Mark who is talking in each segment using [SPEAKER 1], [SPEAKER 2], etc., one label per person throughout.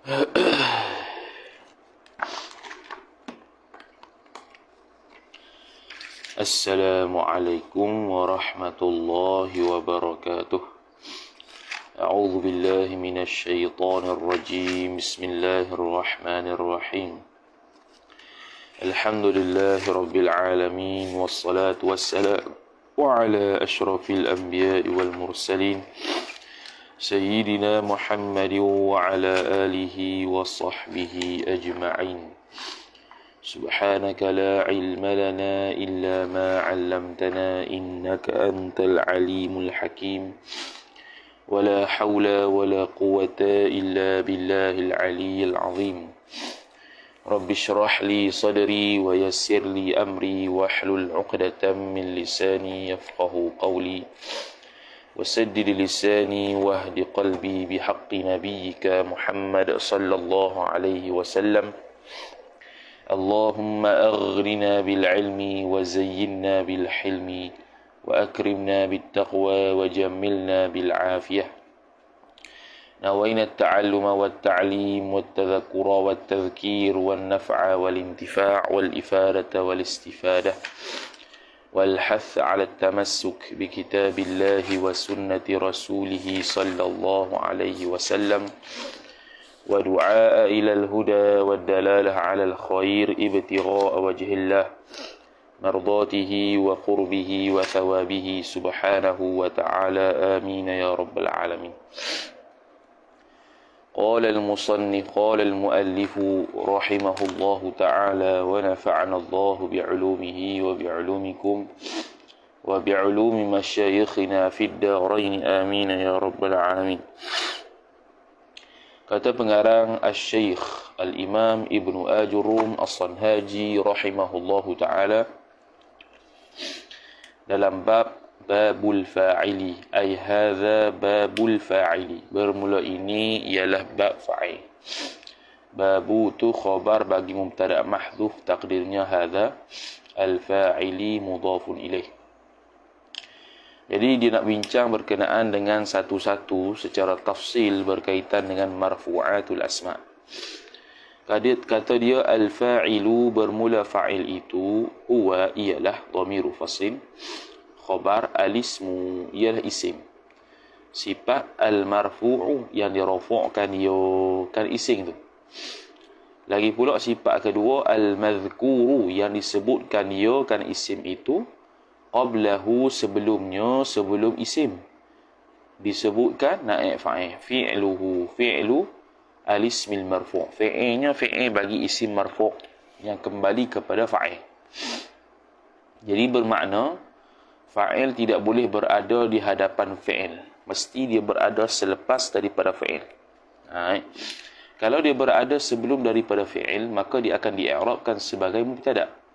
[SPEAKER 1] Assalamualaikum warahmatullahi wabarakatuh. A'udzu billahi minasy syaithanir rajim. Bismillahirrahmanirrahim. Alhamdulillahi rabbil alamin wassalatu wassalamu ala asyrafil anbiya'i wal mursalin sayyidina Muhammadin wa ala alihi wa sahbihi ajma'in. سبحانك لا علم لنا إلا ما علمتنا إنك أنت العليم الحكيم ولا حول ولا قوة إلا بالله العلي العظيم رب اشرح لي صدري ويسر لي أمري واحلل عقدة من لساني يفقه قولي وسدد لساني واهد قلبي بحق نبيك محمد صلى الله عليه وسلم اللهم أغرنا بالعلم وزينا بالحلم وأكرمنا بالتقوى وجملنا بالعافية. نوينا التعلم والتعليم والتذكر والتذكير والنفع والانتفاع والإفادة والاستفادة والحث على التمسك بكتاب الله وسنة رسوله صلى الله عليه وسلم ودعاء إلى الهدى والدلالة على الخير ابتغاء وجه الله مرضاته وقربه وثوابه سبحانه وتعالى آمين يا رب العالمين. قال المؤلف رحمه الله تعالى ونفعنا الله بعلومه وبعلومكم وبعلوم مشايخنا في الدارين آمين يا رب العالمين. Kata pengarang Asy-Syaikh Al-Imam Ibnu Ajurum As-Sanhaji rahimahullahu ta'ala dalam bab babul fa'ili, ay hadza babul fa'ili, bermula ini ialah bab fa'il. Babu tu khabar bagi mubtada' mahdhuf, takdirnya hadza, al-fa'ili mudhafun ilaih. Jadi dia nak bincang berkenaan dengan satu-satu secara tafsil berkaitan dengan marfu'atul asma'. Kata dia al-fa'ilu, bermula fa'il itu, huwa ialah dhamiru fasil, khabar al-ismu ialah isim, sifat al-marfu'u yang dirafu'kan dia kan isim tu. Lagi pula sifat kedua al-madhkuru yang disebutkan dia kan isim itu, qablahu sebelumnya, sebelum isim disebutkan naib fa'il, fi'luhu, fi'lu al-ismil marfu', fi'ilnya fi'il bagi isim marfu' yang kembali kepada fa'il. Jadi bermakna fa'il tidak boleh berada di hadapan fi'il, mesti dia berada selepas daripada fi'il. Kalau dia berada sebelum daripada fi'il, maka dia akan di'irabkan sebagai mubtada'.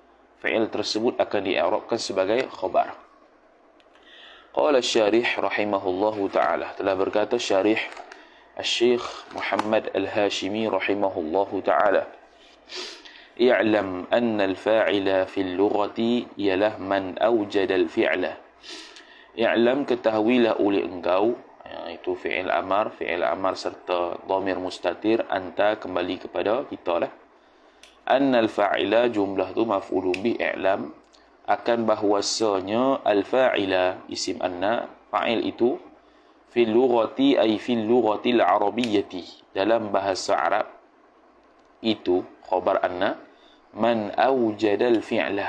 [SPEAKER 1] Fi'il tersebut akan di'irabkan sebagai khabar. Qala syarih rahimahullahu ta'ala, telah berkata syarih Asy-Syaikh Muhammad Al-Hashimi rahimahullahu ta'ala, i'lam anna al-fa'ila fil lughati ialah man awjada al-fi'la. I'lam, ketahuilah oleh engkau, itu fi'il amar serta dhamir mustatir, anta kembali kepada kita lah. Annal fa'ila, jumlah tu maf'ulun bih, i'lam akan bahwasanya al-fa'ila isim anna, fa'il itu, fil lughati ay fil lughatil arabiyyati, dalam bahasa Arab itu khabar anna, man awjada al-fi'la.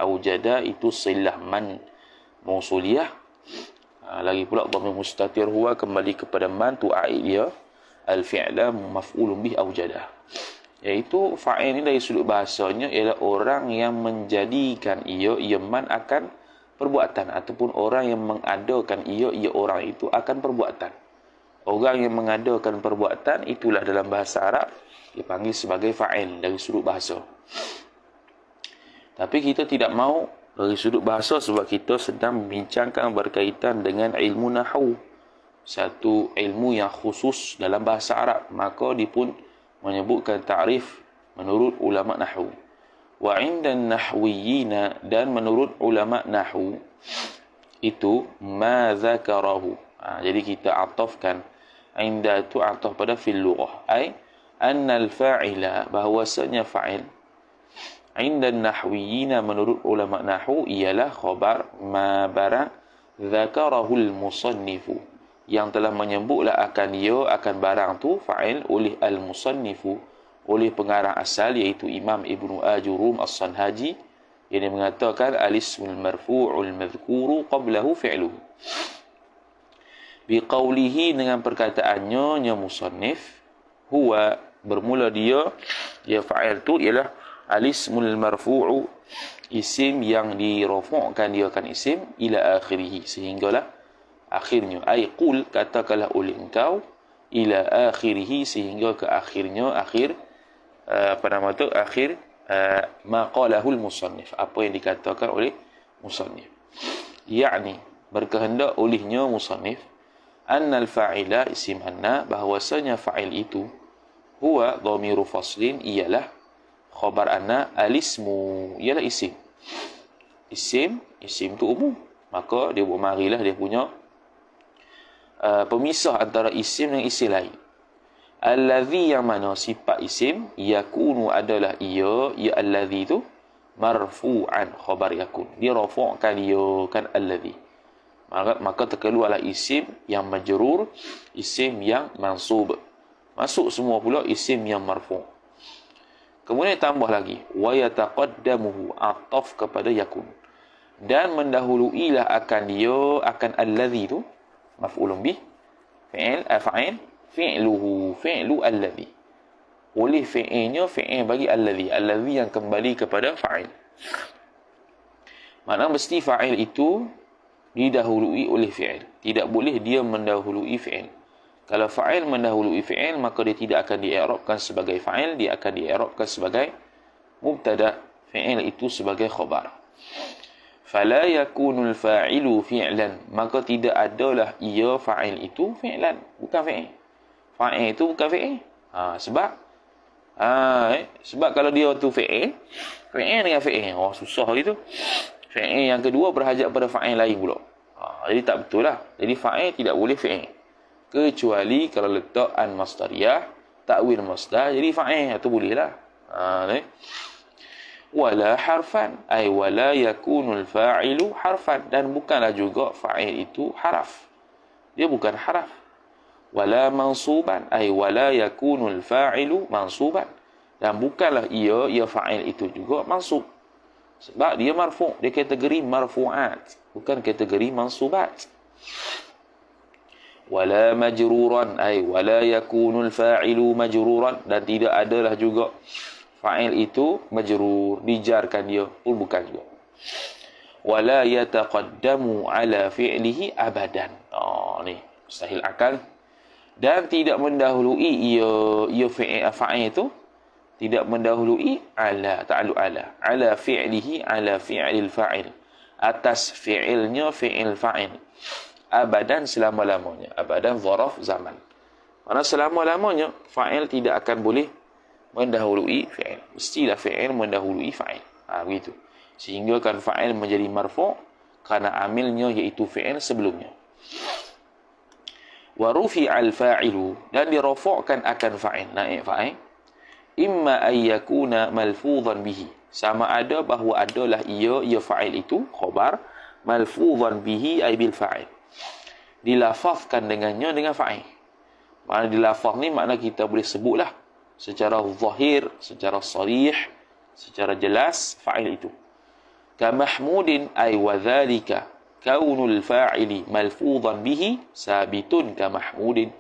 [SPEAKER 1] Awjada itu silah man mausuliyah, lagi pula dhamir mustatir huwa kembali kepada man, tu a'id dia al-fi'la maf'ulun bih awjada. Iaitu fa'il ini dari sudut bahasanya ialah orang yang menjadikan ia man akan perbuatan, ataupun orang yang mengadakan ia orang itu akan perbuatan. Orang yang mengadakan perbuatan itulah dalam bahasa Arab dipanggil sebagai fa'il dari sudut bahasa. Tapi kita tidak mahu dari sudut bahasa sebab kita sedang membincangkan berkaitan dengan ilmu nahwu, satu ilmu yang khusus dalam bahasa Arab, maka dia pun menyebutkan ta'rif menurut ulama nahwu. Wa 'indan nahwiyina, dan menurut ulama nahwu itu ma zakarahu. Jadi kita atafkan, inda itu ataf pada fil lughah, ai annal fa'ila, bahawasanya fa'il, inda nahwiyina, menurut ulama nahwu, ialah khabar ma barang dzakarahul musannifu, yang telah menyebutlah akan dia, akan barang tu fa'il oleh al-musannifu, oleh pengarang asal iaitu Imam Ibnu Ajurum As-Sanhaji, yang dia mengatakan al-ismul marfu'ul madhkuru qablahu fi'luhu, biqaulihi, dengan perkataannya nya musannif, huwa, bermula dia fa'il tu ialah al-ismul marfu'u, isim yang dirafa'kan, dia akan isim, ila akhirih, sehinggalah akhirnya. Ai qul, katakanlah oleh engkau, ila akhirih, sehingga ke akhirnya, akhir akhir ma qalahul musannif, apa yang dikatakan oleh musannif. Yakni, berkehendak olehnya musannif, annal fa'ila, isim anna, bahawasanya fa'il itu, huwa dhamiru faslin, ialah khabar anna, alismu, ialah isim. Isim tu umum, maka dia buat marilah dia punya pemisah antara isim dengan isim lain. Allazi, yang mana sifat isim, yakunu, adalah ia allazi tu marfu'an, khabar yakun, dia rafa'kan dia kan allazi, maka terkeluarlah isim yang majrur, isim yang mansub, masuk semua pula isim yang marfu'. Kemudian tambah lagi, wa yataqaddamuhu, ataf kepada yakun, dan mendahuluilah akan dia, akan allazi tu maf'ulun bih, fa'il, fi'luhu, fi'lu allazi, oleh fi'ilnya, fi'il bagi allazi yang kembali kepada fa'il. Maknanya mesti fa'il itu didahului oleh fi'il, tidak boleh dia mendahului fi'il. Kalau fa'il mendahului fi'il, maka dia tidak akan di'irabkan sebagai fa'il, dia akan di'irabkan sebagai mubtada, fi'il itu sebagai khabar. Fala yakunul fa'ilu fi'lan, maka tidak adalah ia fa'il itu fi'lan, bukan fi'il. Fa'il itu bukan fi'il. Sebab kalau dia tu fi'il dengan fi'il, susah gitu. Fi'il yang kedua berhajat pada fa'il lain pula. Jadi tak betul lah. Jadi fa'il tidak boleh fi'il, kecuali kalau letak an masdariyah, ta'wil masdar, jadi fa'il, itu boleh lah. Wala harfan, ay wala yakunul fa'ilu harfan, dan bukanlah juga fa'il itu haraf, dia bukan haraf. Wala mansuban, ay wala yakunul fa'ilu mansuban, dan bukanlah ia fa'il itu juga mansub, sebab dia marfu', dia kategori marfu'at, bukan kategori mansubat. Wala majruran, ay wala yakunul fa'ilu majruran, dan tidak adalah juga fa'il itu majrur, dijarkan dia pun bukan juga. Wala yataqaddamu ala fi'lihi abadan, ni mustahil akal. Dan tidak mendahului ia fa'il itu, tidak mendahului ala fi'lihi, ala fi'lil fa'il, atas fi'ilnya fi'il fa'il, abadan, selama-lamanya. Abadan zaraf zaman, mana selama-lamanya fa'il tidak akan boleh mendahului fi'il, mestilah fi'il mendahului fa'il. Begitu, sehingga kan fa'il menjadi marfu' kerana amilnya iaitu fi'il sebelumnya. Wa rufi'al fa'ilu, dan dirafa'kan akan fa'il, naik fa'il, imma ayyakuna malfuzan bihi, sama ada bahawa adalah ia fa'il itu khabar, malfuzan bihi ay bil fa'il, dilafazkan dengannya dengan fa'il. Makna dilafaz ni makna kita boleh sebutlah secara zahir, secara sarih, secara jelas fa'il itu. Ka mahmudin ay wa dhalika kaunul fa'ili malfuzan bihi sabitun ka mahmudin,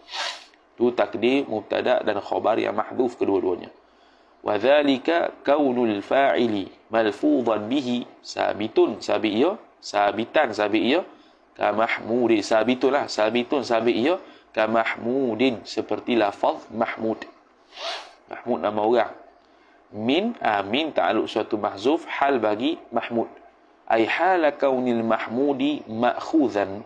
[SPEAKER 1] tu takdir mubtada dan khabar yang mahdhuf kedua-duanya. Wa dhalika kaunul fa'ili malfuzan bihi sabitun, sabitan ka mahmudin, sabitun ia ka mahmudin, seperti lafaz mahmud. Mahmud nama orang. Min ta'alluq suatu mahzuf, hal bagi mahmud, ay hala kaunil mahmudi ma'khuzan,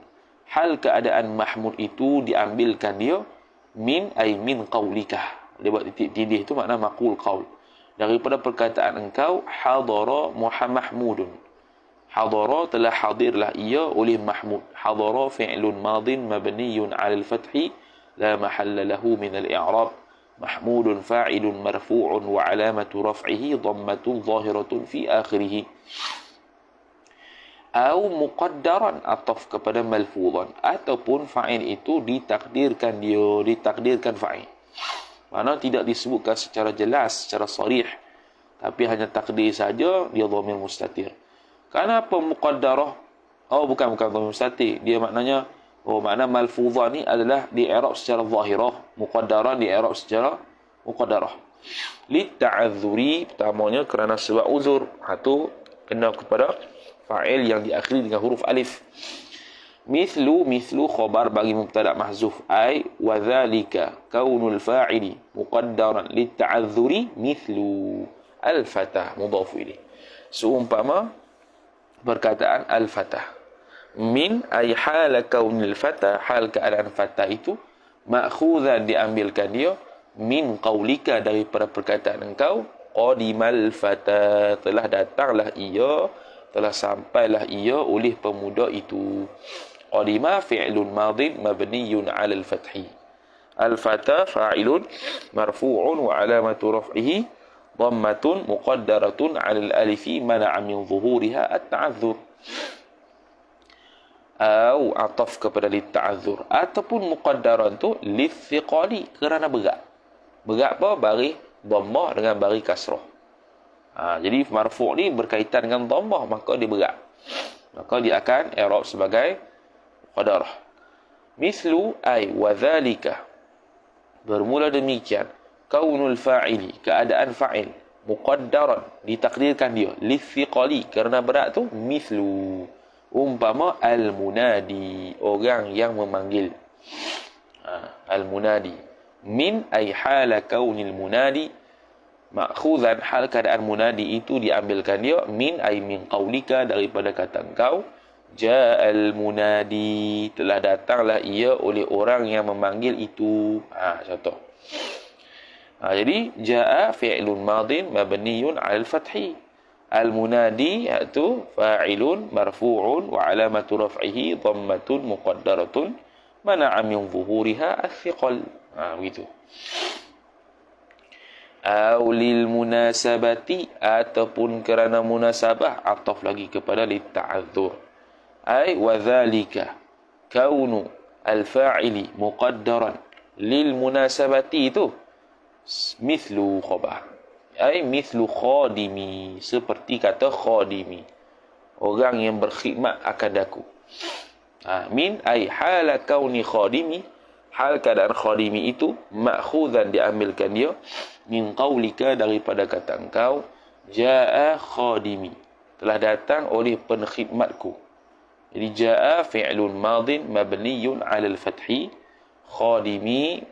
[SPEAKER 1] hal keadaan mahmud itu diambilkan dia, min ay min qaulika, dia buat titik tidih tu makna maqul qaul, daripada perkataan engkau, hadara mahmudun, hadara telah hadirlah ia oleh mahmud. Hadara fi'lun madin mabniyun 'ala al-fathi la mahalla lahu min al-i'rab, mahmudun fa'ilun marfu'un wa alamatu raf'ihi dhammatun zahiratun fi akhirih. Au muqaddaran, ataf kepada malfuzan, ataupun fa'il itu ditakdirkan fa'il. Mana tidak disebutkan secara jelas, secara sharih, tapi hanya takdir saja, dia dhamir mustatir. Kenapa muqaddarah? Bukan dhamir mustatir. Dia maknanya, makna malfuzan ni adalah di i'rab secara zahirah, muqaddarah di i'rab secara muqaddarah. Li ta'adzuri, pertamanya kerana sebab uzur. Itu kena kepada fa'il yang diakhiri dengan huruf alif. Mithlu khabar bagi mubtada mahzuf, ai wa dhalika kaunul fa'ili muqaddaran li ta'adzuri mithlu al-fatah mudhaf ilaih. Seumpama perkataan al-fatah. Min ay hala kaunil fatah, hal keadaan fatah itu ma'khuzan diambilkan dia min qaulika daripada perkataan engkau, qadimal fatah, telah datanglah ia, telah sampailah ia oleh pemuda itu. Qadima fi'lun madin mabniyun 'ala al-fathi. Al-fatah fa'ilun marfu'un wa 'alamatu raf'ihi dhammatun muqaddaratun 'ala al-alifi mana'a min zuhuriha at-ta'adzur. Au ataf kepada lit-ta'adzur, ataupun muqaddaran tu lit-thiqali, kerana berat. Berat apa? Baris dhammah dengan baris kasrah. Jadi marfu' ni berkaitan dengan dhammah, maka dia berat. Maka dia akan i'rab sebagai qadarah. Mislu ay wa dhalika, bermula demikian, kaunul fa'ili, keadaan fa'il, muqaddaran, ditakdirkan dia, lithiqali, kerana berat tu, mislu, umpama al-munadi, orang yang memanggil. Al-munadi. Min ay hala kaunil munadi, ma'khuzan, hal keadaan munadi itu diambilkan dia, min ay min qaulika, daripada kata engkau, ja'al munadi, telah datanglah ia oleh orang yang memanggil itu. Contoh. Jadi ja'a fi'lun madin mabniyun 'alal fathi. Al-munadi iaitu fa'ilun marfu'un wa 'alamatu raf'ihi dhammatun muqaddaratun mana'a min zuhuriha as-thiqal. Begitu. Aulil munasabati, ataupun kerana munasabah, ataf lagi kepada lit-ta'adzur. Ai wa dhalika kaunu al-fa'ili muqaddaran lil munasabati, itu mithlu khabar, ai mithlu khadimi, seperti kata khadimi, orang yang berkhidmat akan aku. Min ai hala kauni khadimi, hal keadaan khadimi itu, ma'khuzan diambilkan dia, min qaulika, daripada kata engkau, ja'a khadimi, telah datang oleh penkhidmatku. Jadi ja'a fi'lun madin mabniyun 'alal fathi, khadimi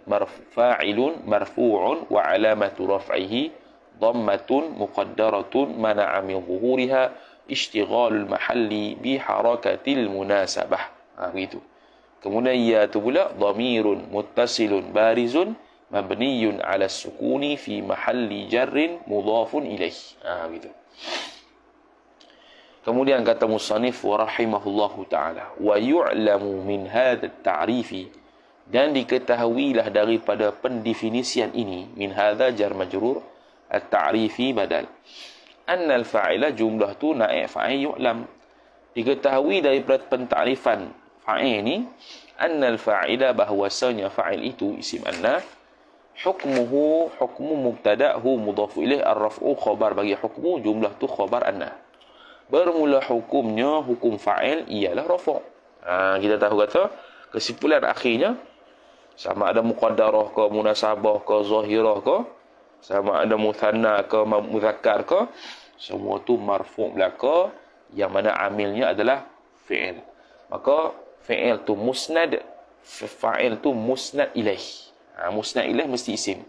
[SPEAKER 1] fa'ilun marfu'un wa 'alamatu raf'ihi dhammatun muqaddaratun mana'a min zuhuriha ishtighalul mahalli bi harakatil munasabah. Begitu. Kemudian ya tu pula dhamirun muttasilun barizun mabniyun 'ala sukuni fi mahalli jarrin mudhafun ilaih. Begitu. Kemudian kata musannif wa rahimahullahu ta'ala, wa yu'lamu min hadha at-ta'rifi, dan diketahuilah daripada pendefinisian ini, min hadha jar majrur, at-ta'rifi badal, anna al-fa'ila, jumlah tu naib fa'il yu'lam, diketahui daripada pentakrifan fa'il ni, anna al-fa'ila, bahwasanya fa'il itu isim anna, hukmu mubtada'hu mudhafu ilaih, ar-raf'u khabar bagi hukmu, jumlah tu khabar anna. Bermula hukumnya, hukum fa'il ialah rafa'. Kita tahu kata kesimpulan akhirnya, sama ada muqaddarah ke, munasabah ke, zahirah ke, sama ada muthanna ke, muzakkar ke, semua tu marfu' belaka, yang mana amilnya adalah fi'il. Maka fi'il tu musnad, fa'il tu musnad ilaih. Musnad ilaih mesti isim.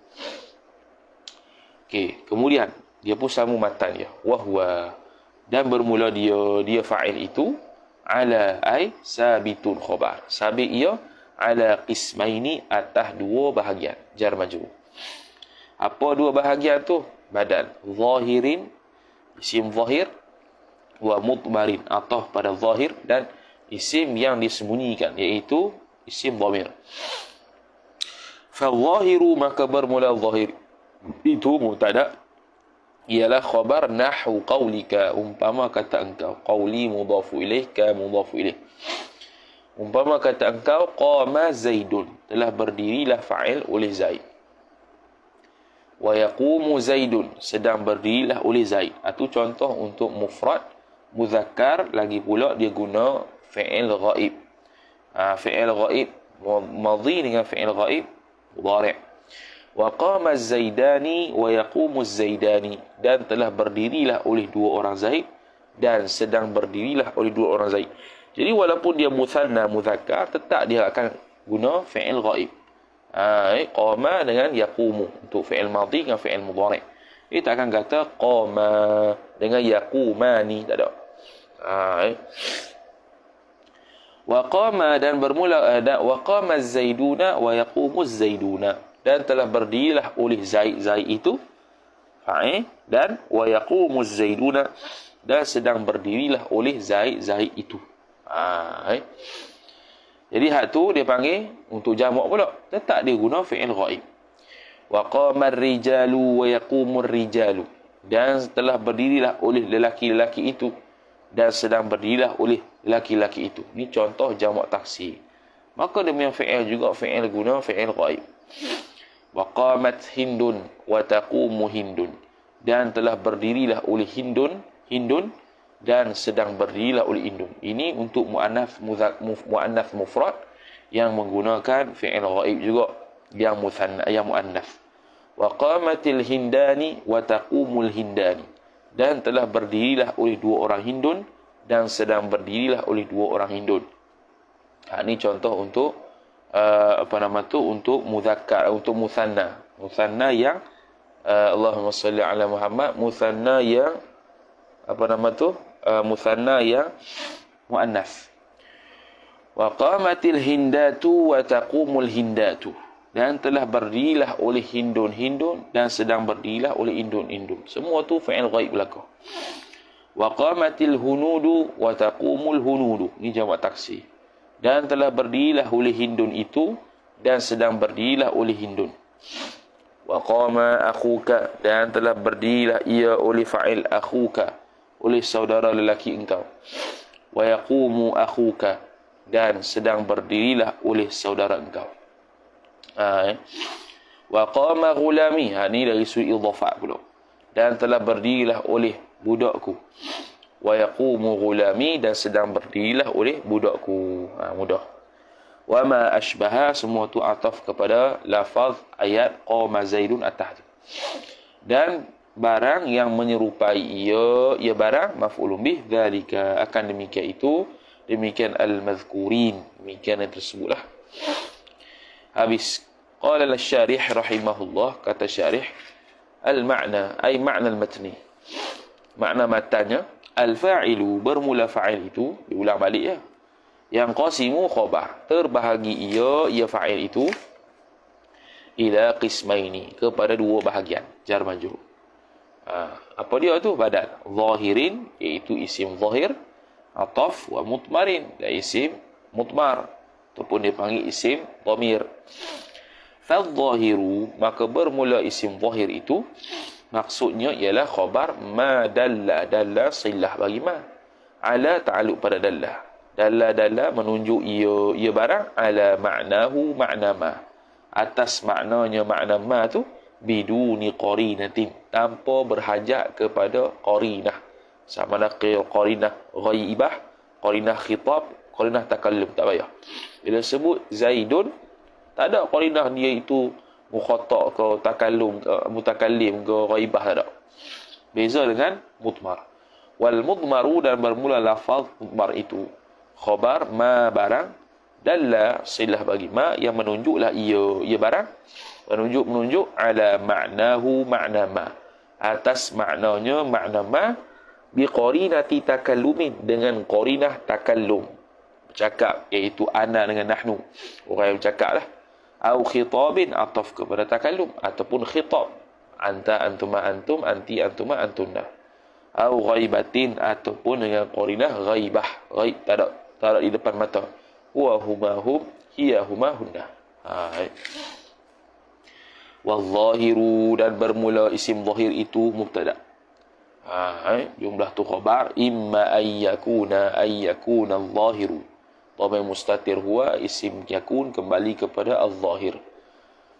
[SPEAKER 1] Okey, kemudian dia pun sama matan dia, wahwa, dan bermula dia fa'il itu, ala ay sabitun khabar, sabit ia, ala qismaini, atas dua bahagian, jar majrur. Apa dua bahagian tu? Badal zahirin, isim zahir, wa mudmarin, ataf pada zahir, dan isim yang disembunyikan, iaitu isim dhamir. Fadh-dhahiru maka bermula zahir itu mubtada ialah khabar nahwu qaulika, umpama kata engkau. Qauli mudhafu ilaih ka mudhafu ilaih. Umpama kata engkau qama Zaidun, telah berdirilah fa'il oleh Zaid. Wa yaqumu Zaidun, sedang berdirilah oleh Zaid. Itu contoh untuk mufrad muzakkar, lagi pula dia guna fi'il ghaib. Fi'il ghaib madhi dengan fi'il ghaib mudhari'. Wa qama Az-Zaidani wa yaqumu Az-Zaidani, dan telah berdirilah oleh dua orang Zaid dan sedang berdirilah oleh dua orang Zaid. Jadi walaupun dia muthanna muzakkar, tetap dia akan guna fi'il ghaib. Qama dengan yaqumu untuk fi'il madhi dengan fi'il mudhari'. Dia tak akan kata qama dengan yaqumani, tak ada. Wa qama dan bermula wa qama Az-Zaiduna wa yaqumu Az-Zaiduna, dan telah berdirilah oleh Zaid. Zaid itu fa'il, dan wa yaqumu Az-Zaiduna, dan sedang berdirilah oleh Zaid. Zaid itu. Jadi hak tu dia panggil untuk jamak pula, tetap dia guna fi'il ghaib. Wa qama ar-rijalu wa yaqumu ar-rijalu, dan telah berdirilah oleh lelaki-lelaki itu dan sedang berdirilah oleh lelaki-lelaki itu. Ini contoh jamak taksir. Maka demikian fi'il juga fi'il guna fi'il ghaib. Wa qamat Hindun wa taqumu Hindun, dan telah berdirilah oleh Hindun dan sedang berdirilah oleh Hindun. Ini untuk muannats mufrad yang menggunakan fi'il ghaib juga, yang muthanna, yang muannats. Wa qamatil Hindani wa taqumul Hindani, dan telah berdirilah oleh dua orang Hindun dan sedang berdirilah oleh dua orang Hindun. Ini contoh untuk untuk muzakkar, untuk muthanna. Muthanna yang Allahumma salli ala Muhammad, muthanna yang muthanna yang muannats. Wa qamatil hindatu wa taqumul hindatu, dan telah berdirilah oleh Hindun dan sedang berdirilah oleh Hindun. Semua tu fi'il ghaib belaka. Wa qamatil hunudu wa taqumul hunudu, ini jamak taksir. Dan telah berdirilah oleh Hindun itu dan sedang berdirilah oleh Hindun. Wa qama akhuka, dan telah berdirilah ia oleh fa'il akhuka, oleh saudara lelaki engkau. Wa yaqumu akhuka, dan sedang berdirilah oleh saudara engkau. Wa qama ghulami, ini dari sudut idhafah pula. Dan telah berdirilah oleh budakku. Wa yaqumu ghulami, dan sedang berdirilah oleh budakku. Mudah. Wa ma ashbaha, semua tu ataf kepada lafaz ayat qama Zaidun at-tahti. Dan barang yang menyerupai ia barang maf'ulun bih, dzalika, akan demikian itu, demikian al-mazkurin, demikian yang tersebutlah. Habis. Qala al-syarih rahimahullah, kata syarih, al-ma'na ay ma'na al-matni, makna matanya, al-fa'ilu, bermula fa'il itu, diulang balik ya, yang qasimu khabar, terbahagi ia fa'il itu, ila qismaini, kepada dua bahagian, jar majrur. Apa dia tu? Badal. Zahirin, iaitu isim zahir, ataf, wa mutmarin, dan isim mutmar, ataupun dipanggil isim dhamir. Fadh-dhahiru, maka bermula isim zahir itu, maksudnya ialah khabar ma dalla, dalla silah bagi ma, ala ta'alluq pada dalla, dalla menunjuk ia barang, ala ma'nahu ma'na ma, atas maknanya makna ma tu, biduni qarinatin, tanpa berhajat kepada qarinah, sama ada qarinah ghaibah, qarinah khitab, qarinah takallum, tak payah. Bila sebut Zaidun, tak ada qarinah dia itu mukhatta' ke takallum ke mutakallim ke ghaibah, tak ada. Beza dengan mudmar. Wal mudmaru, dan bermula lafaz mudmar itu khabar ma barang, dalla silah bagi ma, yang menunjuklah ia barang, menunjuk ala ma'nahu ma'na ma, atas maknanya makna ma, bi qarinati takallumin, dengan qarinah takallum, bercakap, iaitu ana dengan nahnu, orang yang bercakap lah. Au khitabin, ataf kepada takallum, ataupun khitab, anta antuma antum, anti antuma antunna. Au ghaibatin, ataupun dengan qarinah ghaibah, ghaib, tak ada di depan mata. Huwa huma hum, hiya huma hunna. Wadh-dhahiru, dan bermula isim zahir itu mubtada. Jumlah tu khabar. Imma ayyakuna adh-dhahiru. Dhamir mustatir huwa isim yakun kembali kepada al-zahir.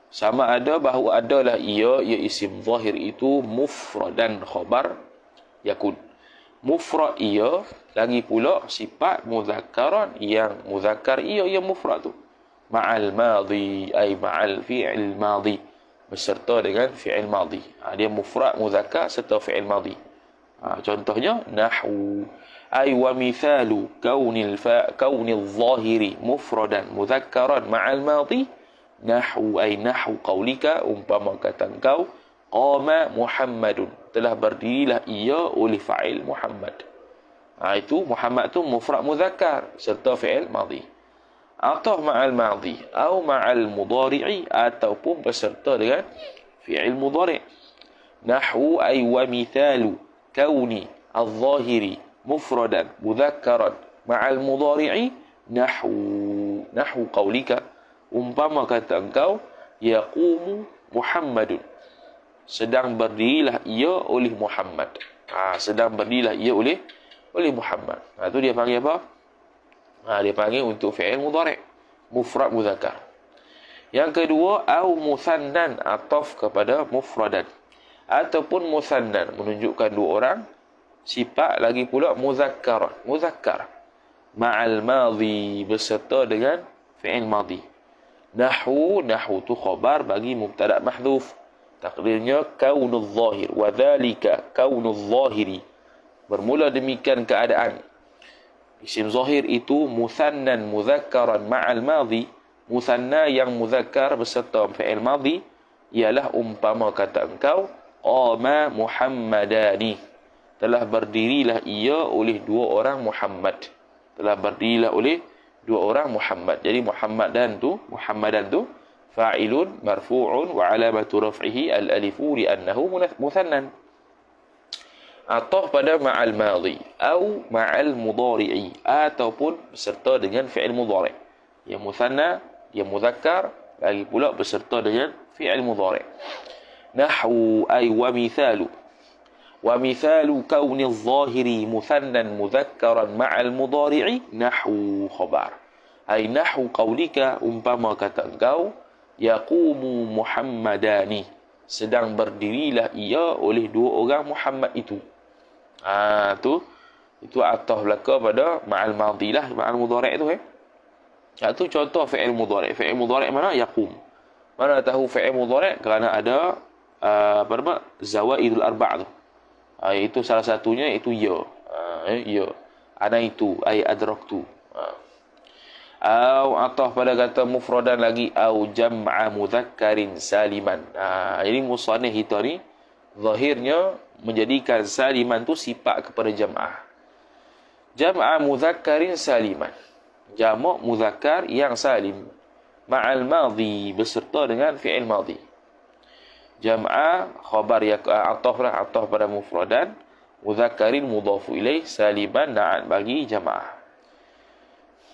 [SPEAKER 1] Sama ada bahawa adalah ia isim zahir itu mufradan khabar yakun. Mufrad ia lagi pula sifat muzakkaran yang muzakkar ia mufrad tu. Ma'al madhi ay ma'al fi'il madhi, beserta dengan fi'il madhi. Dia mufrad muzakkar serta fi'il madhi. Contohnya nahwu ay wa mithalu kaunil zahiri mufradan muzakkaran ma'al madhi. Nahwu ay nahwu qaulika, umpama kata engkau qama Muhammadun, telah berdirilah ia oleh fa'il Muhammad. Itu Muhammad tu mufrad muzakkar serta fi'il madhi. Atau ma'al madhi atau ma'al mudhari'i, ataupun beserta dengan fi'il mudhari'. Nahwu ay wa mithalu kauni al-zahiri mufradan mudhakkaran ma'al mudhari'i. Nahwu qaulika, umpama kata engkau yaqumu Muhammadun, sedang berdirilah ia oleh Muhammad. Sedang berdirilah ia oleh Muhammad. Itu dia panggil apa? Dia panggil untuk fi'il mudhari', mufrad muzakkar. Yang kedua, au musannan, ataf kepada mufradan, ataupun musannan, menunjukkan dua orang, sifat lagi pula muzakkar ma'al madhi, beserta dengan fi'il madhi. Nahwu tu khabar bagi mubtada' mahdhuf, takdirnya kaunul zahir, wa dhalika kaunul zahiri, bermula demikian keadaan isim zahir itu musannan muzakkaran ma'al madhi. Musanna yang muzakkar beserta fi'il madhi ialah umpama kata engkau qama Muhammadani, telah berdirilah ia oleh dua orang Muhammad. Telah berdirilah oleh dua orang Muhammad. Jadi Muhammadan tu fa'ilun marfu'un wa alamatu raf'ihi al-alifu li'annahu musannan. Atau pada ma'al madhi atau ma'al mudhari'i, ataupun beserta dengan fi'il mudhari'. Yang musanna, yang muzakkar, lagi pula beserta dengan fi'il mudhari'. Nahwu ay wa mithalu kauni adh-dhahiri musannan mudhakkaran ma'al mudhari'i. Nahwu khabar ay nahwu qaulika, umpama kata engkau yaqumu Muhammadani, sedang berdirilah ia oleh dua orang Muhammad itu. Itu ataf belaka pada ma'al madhi lah, ma'al mudhari' tu. Itu contoh fi'il mudhari'. Fi'il mudhari' mana? Yaqum. Mana tahu fi'il mudhari' kerana ada zawaidul arba' tu. Itu salah satunya itu ya. Ana itu ay adraktu. Au ataf pada kata mufradan lagi, au jam'a mudzakkarin saliman. Jadi musannif kita ni zahirnya menjadikan saliman tu sifat kepada jam'ah. Jam'a mudzakkarin saliman, jamak muzakkar yang salim, ma'al madhi, beserta dengan fi'il madhi. Jam'a khabar ataf pada mufradan, mudzakkarin mudhafu ilaih, saliman na'at bagi jam'ah.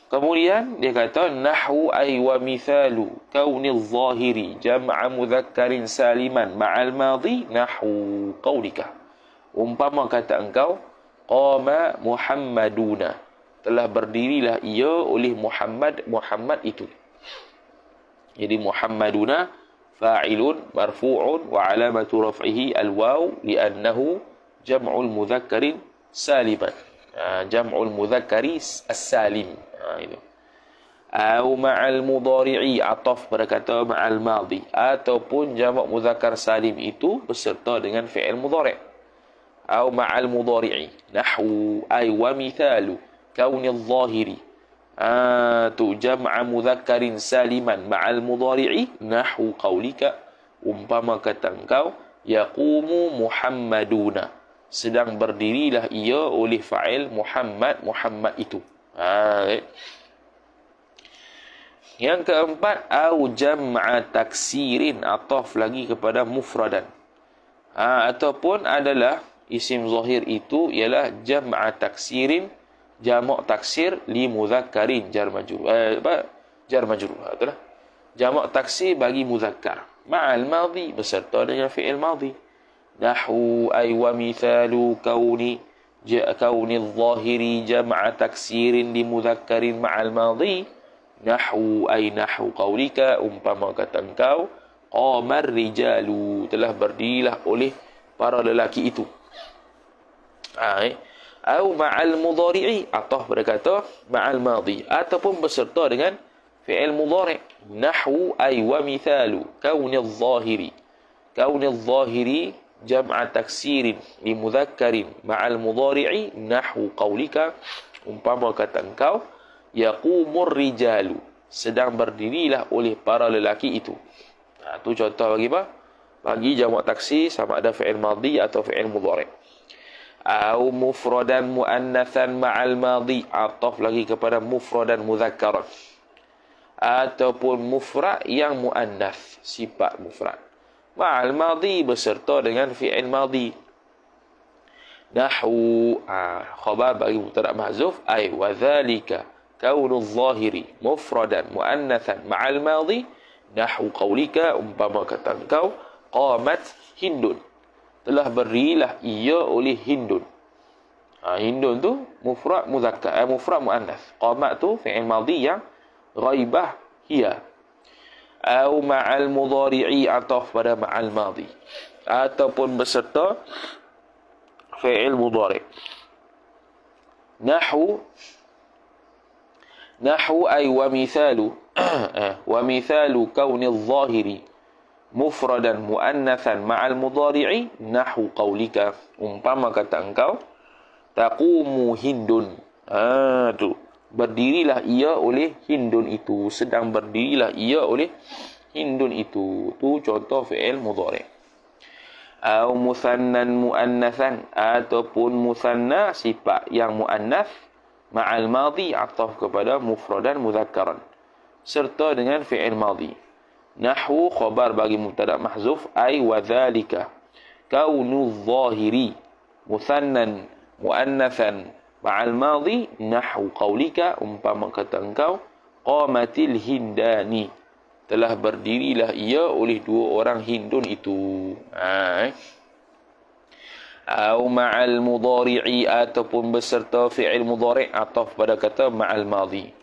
[SPEAKER 1] Kemudian dia kata nahwu ay wa mithalu kaunil zahiri jam'a mudzakkarin saliman ma'al madhi. Nahwu qaulika, umpama kata engkau qama Muhammaduna, telah berdirilah ia oleh Muhammad itu. Jadi Muhammaduna fa'ilun marfu'un wa alamatu raf'ihi al-waw li'annahu jam'ul mudzakkarin saliman. Jam'ul mudzakkari as-salim. Itu. Au ma'al mudhari'i, ataf pada kata ma'al madhi, ataupun jamak muzakkar salim itu beserta dengan fi'il mudhari'. Au ma'al mudhari'i. Nahwu ay wa mithalu kauni adh-dhahiri tu jam'a mudzakkarin saliman ma'al mudhari'i. Nahwu qaulika, umpama kata engkau yaqumu Muhammaduna, sedang berdirilah ia oleh fa'il Muhammad itu. Yang keempat, au jam'a taksirin, ataf lagi kepada mufradan. Ataupun adalah isim zahir itu ialah jam'a taksirin, jamak taksir li mudzakkarin jar majrur. Jar majrur itulah jamak taksir bagi muzakkar. ma'al madhi, beserta dengan fi'il madhi. Nahwu ay wa mithalu kauni al-zahiri jam'a taksirin li mudhakkarin ma'al madhi. Nahwu ay nahwu qaulika, umpama kata engkau, qamar rijalu, telah berdirilah oleh para lelaki itu. Au ma'al mudhari'i, atau berkata ma'al madhi, ataupun berserta dengan fi'il mudhari'. Nahwu ay wa mithalu kauni al-zahiri, kauni al-zahiri jam'a taksirin li mudhakkarin ma'al mudhari'i. Nahwu qaulika, umpama kata engkau, yaqumur rijalu, sedang berdirilah oleh para lelaki itu. Itu contoh bagi apa? Bagi jamak taksir sama ada fi'il madhi atau fi'il mudhari'. Au mufradan muannatsan ma'al madhi, ataf lagi kepada mufradan mudhakkaran, ataupun mufrad yang muannats, sifat mufrad, ma'al madhi, beserta dengan fi'il madhi. Nahwu khabar bagi mubtada mahzuf, ay wa dzalika kaunu adh-dhahiri mufradan muannatsan ma'al madhi. Nahwu qaulika, umpama kata engkau, qamat hindun, telah berdirilah ia oleh Hindun. Hindun tu mufrad mudzakkar, mufrad muannats. Qamat tu fi'il madhi yang ghaibah hiya. Au ma'al mudhari'i, ataf pada ma'al madhi, ataupun beserta fi'il mudhari'. Nahwu ay wa mithalu wa mithalu kauni adh-dhahiri mufradan muannatsan ma'al mudhari'i. Nahwu qaulika, umpama kata engkau, taqumu hindun, tu berdirilah ia oleh Hindun itu, sedang berdirilah ia oleh Hindun itu. Tu contoh fi'il mudhari'. Au musannan muannatsan, ataupun musanna sifat yang muannats ma'al madhi, ataf kepada mufradan mudhakkaran, serta dengan fi'il madhi. Nahwu khabar bagi mubtada mahzuf, ay wa dzalika kaunu adh-dhahiri musannan muannatsan ma'al madhi. Nahwu qaulika, umpama kata engkau, qamatil hindani, telah berdirilah ia oleh dua orang Hindun itu. Au ma'al mudhari'i, ataupun beserta fi'il mudhari', ataf pada kata ma'al madhi.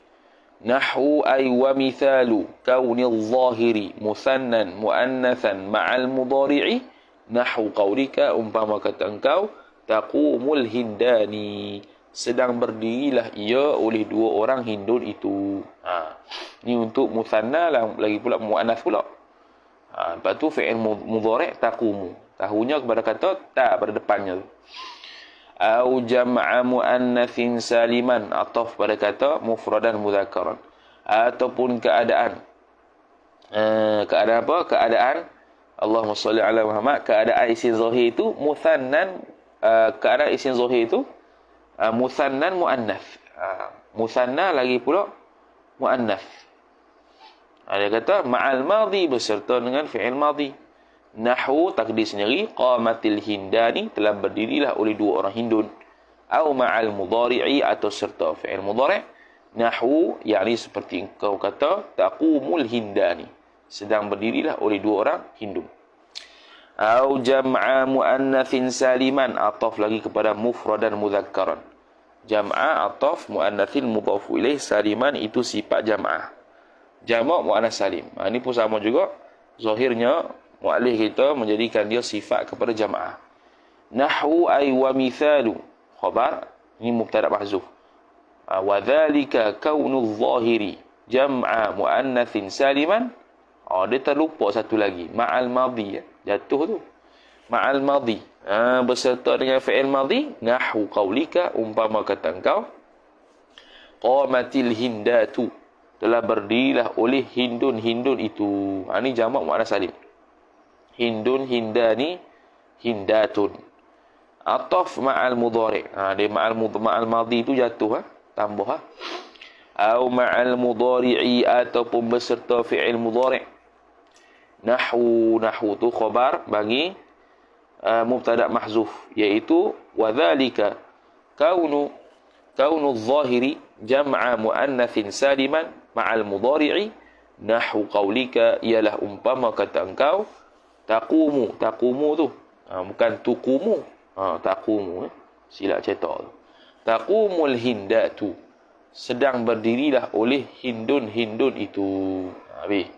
[SPEAKER 1] Nahwu ay wa mithalu kauni adh-dhahiri musannan muannatsan ma'al mudhari'i. Nahwu qaulika, umpama kata engkau, taqumul hindani, sedang berdirilah ia oleh dua orang Hindun itu. Ni untuk musanna, lagi pula muannats pula. Lepas tu fi'il mudhari' taqumu, tahunya kepada kata ta pada depannya tu. Au jam'a muannatsin saliman, ataf pada kata mufradan mudzakkaran, ataupun keadaan keadaan apa? Keadaan Allahumma shalli ala Muhammad, keadaan isim zahir itu musannan, keadaan isim zahir itu musannan muannats, musanna lagi pula muannats. Dia kata ma'al madhi, beserta dengan fi'il madhi. Nahwu takdir sendiri, qamatil hindani, telah berdirilah oleh dua orang Hindun. Au ma'al mudhari'i, atau serta fi'il mudhari'. Nahwu yakni seperti engkau kata, taqumul hindani, sedang berdirilah oleh dua orang Hindun. Au jam'a muannatsin saliman, ataf lagi kepada mufradan mudhakkaran. Jam'a ataf muannatsin mudhafu ilaih, saliman itu sifat jam'ah, jamak muannats salim. Ini pun sama juga, zahirnya muallif kita menjadikan dia sifat kepada jam'ah. Nahwu ay wa mithalu khabar, ini mubtada mahzuf. Wa dzalika kaunu adh-dhahiri jam'a muannatsin saliman. Dia terlupa satu lagi, ma'al madhi, jatuh tu ma'al madhi, beserta dengan fi'il madhi. Nahwu qaulika, umpama kata engkau, qamatil hindatu, telah berdirilah oleh Hindun itu. Ini jamak muannats salim. Hindun, hindani, hindatun. Ataf ma'al mudhari'. Dia ma'al madhi itu jatuh, tambah. Au ma'al mudhari'i, ataupun beserta fi'il mudhari'. Nahwu tu khabar bagi mubtada mahzuf, iaitu wa dzalika kaunu adh-dhahiri jam'a muannatsin saliman ma'al mudhari'i. Nahwu qaulika ialah umpama kata engkau taqumu. Taqumu tu bukan tuqumu. Taqumu silap cetak tu. Taqumul hindatu, sedang berdirilah oleh hindun-hindun itu. Habis.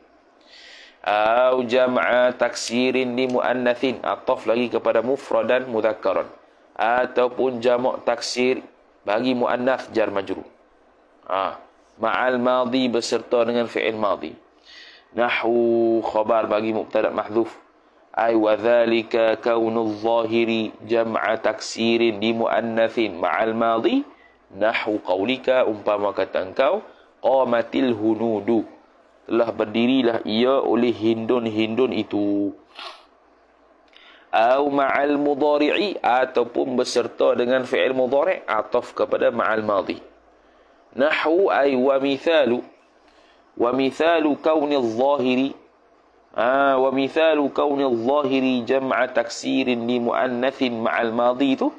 [SPEAKER 1] Au jam'a taksirin li muannatsin, ataf lagi kepada mufradan mudzakkaran, ataupun jamak taksir bagi muannats jar majrur. Ma'al madhi beserta dengan fi'il madhi. Nahwu khabar bagi mubtada mahdhuf. Ay wa dzalika kaunul zahiri jam'a taksirin li muannatsin ma'al madhi. Nahwu qaulika, umpama kata engkau qamatil hunudu, telah berdirilah ia oleh hindun-hindun itu. Au ma'al mudhari'i, ataupun beserta dengan fi'il mudhari', ataf kepada ma'al madhi. Nahwu ay wa mithalu kauni adh-dhahiri wa mithalu kauni adh-dhahiri jam'a taksirin li muannatsin ma'al madhi tu.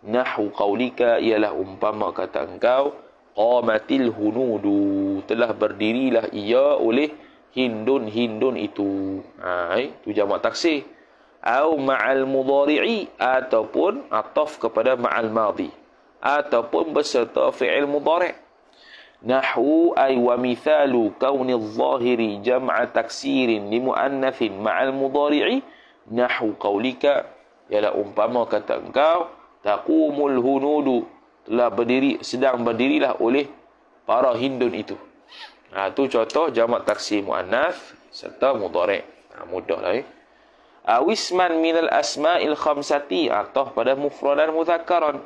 [SPEAKER 1] Nahwu qaulika ialah umpama kata engkau qamatil hunudu, telah berdirilah ia oleh hindun-hindun itu. Itu jamak taksir. Au ma'al mudhari'i, ataupun ataf kepada ma'al madhi, ataupun beserta fi'il mudhari'. Nahwu ay wa mithalu kauni adh-dhahiri jam'a taksirin li muannatsin ma'al mudhari'i. Nahwu qaulika ialah umpama kata engkau taqumul hunudu, telah sedang berdirilah oleh para hindun itu. Itu contoh jamak taksir muannats serta mudhari'. Mudahlah. Awisman minal asma'il khamsati, atau pada mufradan mudzakkaran,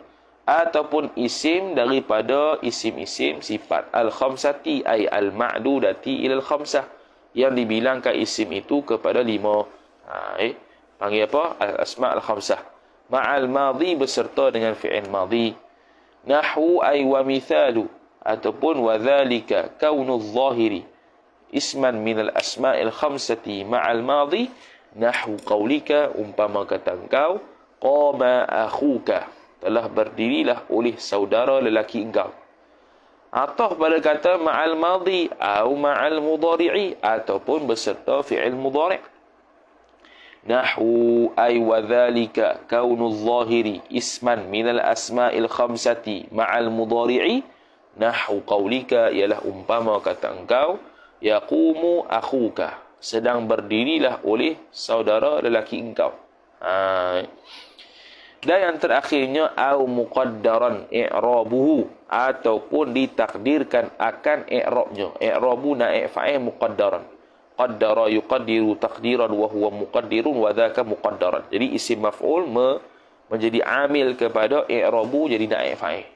[SPEAKER 1] ataupun isim daripada isim-isim sifat al khamsati ay al ma'dudati ila al khamsah, yang dibilangkan isim itu kepada 5. Panggil apa? Al asma' al khamsah. Ma'al madhi beserta dengan fi'il madhi. Nahwu ay wa mithalu, ataupun wa dhalika kaunu adh-dhahiri isman minal asma'il khamsati ma'al madhi. Nahwu qaulika, umpama kata engkau qama akhuka, telah berdirilah oleh saudara lelaki engkau. Ataf pada kata ma'al madhi atau ma'al mudhari'i, ataupun beserta fi'il mudhari'. Nahwu ay wa dhalika kaunu adh-dhahiri isman minal asma'il khamsati ma'al mudhari'i. Nahwu qaulika ialah umpama kata engkau yaqumu akhuka, sedang berdirilah oleh saudara lelaki engkau. Dan yang terakhirnya au muqaddaran i'rabuhu, ataupun ditakdirkan akan i'rabnya. I'rabu naib fa'il muqaddaran. Qaddara yuqaddiru taqdiran wa huwa muqaddirun wa dhaka muqaddaran. Jadi isim maf'ul menjadi amil kepada i'rabu, jadi naib fa'il.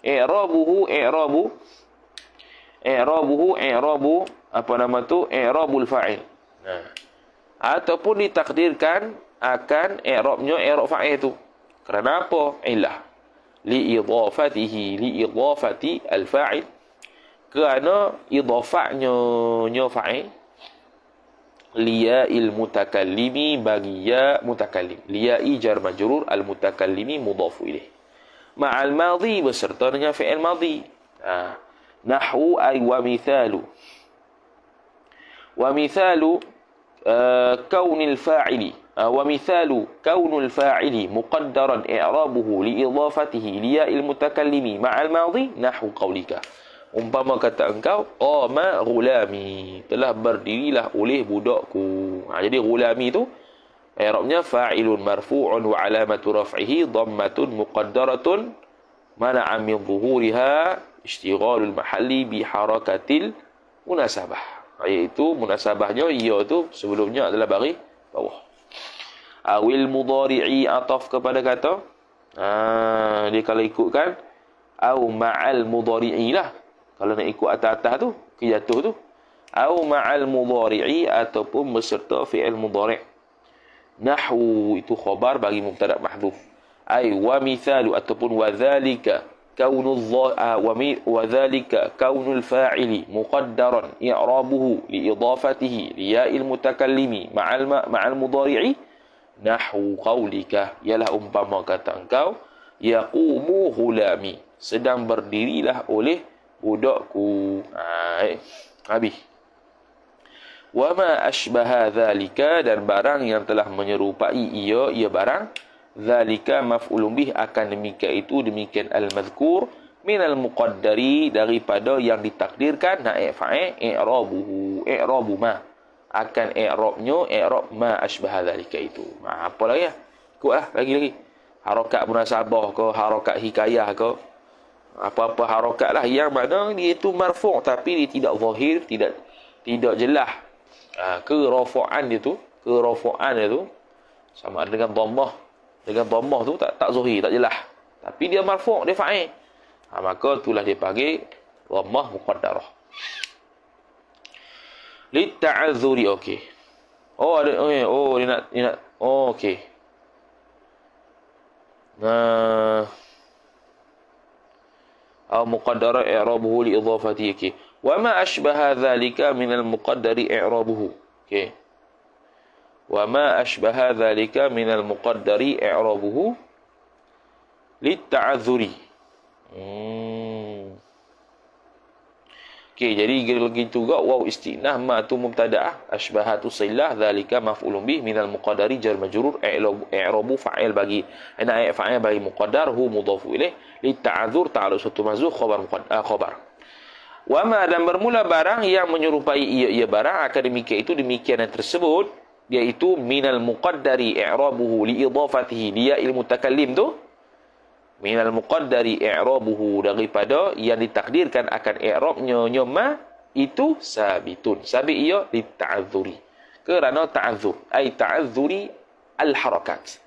[SPEAKER 1] I'rabuhu i'rabu apa nama tu? I'rabul fa'il. Ataupun ditakdirkan akan i'rabnya i'rab fa'il tu. Kerana apa? Illah liidafati al-fa'il, kerana idafahnya fa'il liya'il mutakallimi, bagi ya mutakallim. Liya'i jar majrur, al-mutakallimi mudhafu ilaih, ma'al madhi beserta dengan fi'il madhi. Nahwu ay wa mithalu kaunil fa'ili wa mithalu kaunul fa'ili muqaddaran i'rabuhu liidafatihi liya'il mutakallimi ma'al madhi. Nahwu qaulika, umpama kata engkau qama ghulami, telah berdirilah oleh budakku. Jadi ghulami tu i'rabnya fa'ilun marfu'un wa alamatu raf'ihi dhammatun muqaddaratun mana'a min dhuhuriha ishtighalul mahalli bi harakatil munasabah, iaitu munasabahnya ia tu sebelumnya adalah baris bawah. Awil mudhari'i, ataf kepada kata dia kalau ikutkan au ma'al mudhari'i lah, kalau nak ikut atas-atas tu kejatuh tu, au ma'al mudhari'i ataupun beserta fi'il mudhari'. Nahwu itu khabar bagi mubtada mahdhuf. Ai wa mithalu ataupun wa dhalika kaunul fa'ili muqaddaran i'rabuhu liidafatihi liya'il mutakallimi ma'al mudhari'i. Nahwu qaulika, ialah umpama kata engkau yaqumu ghulami, sedang berdirilah oleh budakku. Habis. Wa ma ashbaha dzalika, dan barang yang telah menyerupai ia barang dzalika maf'ulun bih, akan demikian itu demikian al-mazkur minal muqaddari, daripada yang ditakdirkan naib fa'il i'rabu ma, akan i'rabnya i'rab ma ashbaha dzalika itu. Apa lagi? Ikutlah lagi. Harakat munasabah ke, harakat hikayah ke, apa-apa harakat lah yang mana dia itu marfu' tapi dia tidak zahir, tidak jelas. Kerafa'an dia tu sama ada dengan dhammah. Dengan dhammah tu tak zahir, tak jelas. Tapi dia marfu', dia fa'il. Maka itulah dia panggil dhammah muqaddarah. Li ta'azzuri, okey. Oh ada, dia nak okey. Aw muqaddara i'rabuhu li idhafatihi. Okey. Wa ma ashbaha dhalika min al-muqaddari i'rabuhu. Okey. Wa ma ashbaha dhalika min al-muqaddari i'rabuhu lit-ta'azzuri. Okey, jadi begitu juga waw istinah ma tu mubtada'ah, ashbahatu silah, dhalika maf'ulun bih minal muqaddari jar majrur, i'rabu fa'il bagi ana fa'il bagi muqaddar hu mudhafu ilaih, li ta'adzur ta'allu satu mazur khabar. Wa ma, dan bermula barang yang menyerupai ia barang, akan demikian yang tersebut, iaitu minal muqaddari i'rabuhu li idhafatihi dia ilmu mutakallim tu, minal muqaddari i'rabuhu, daripada yang ditakdirkan akan i'rabnya ma itu sabitun, sabit ia li ta'azzuri, kerana ta'azzur ai ta'azzuri al harakat,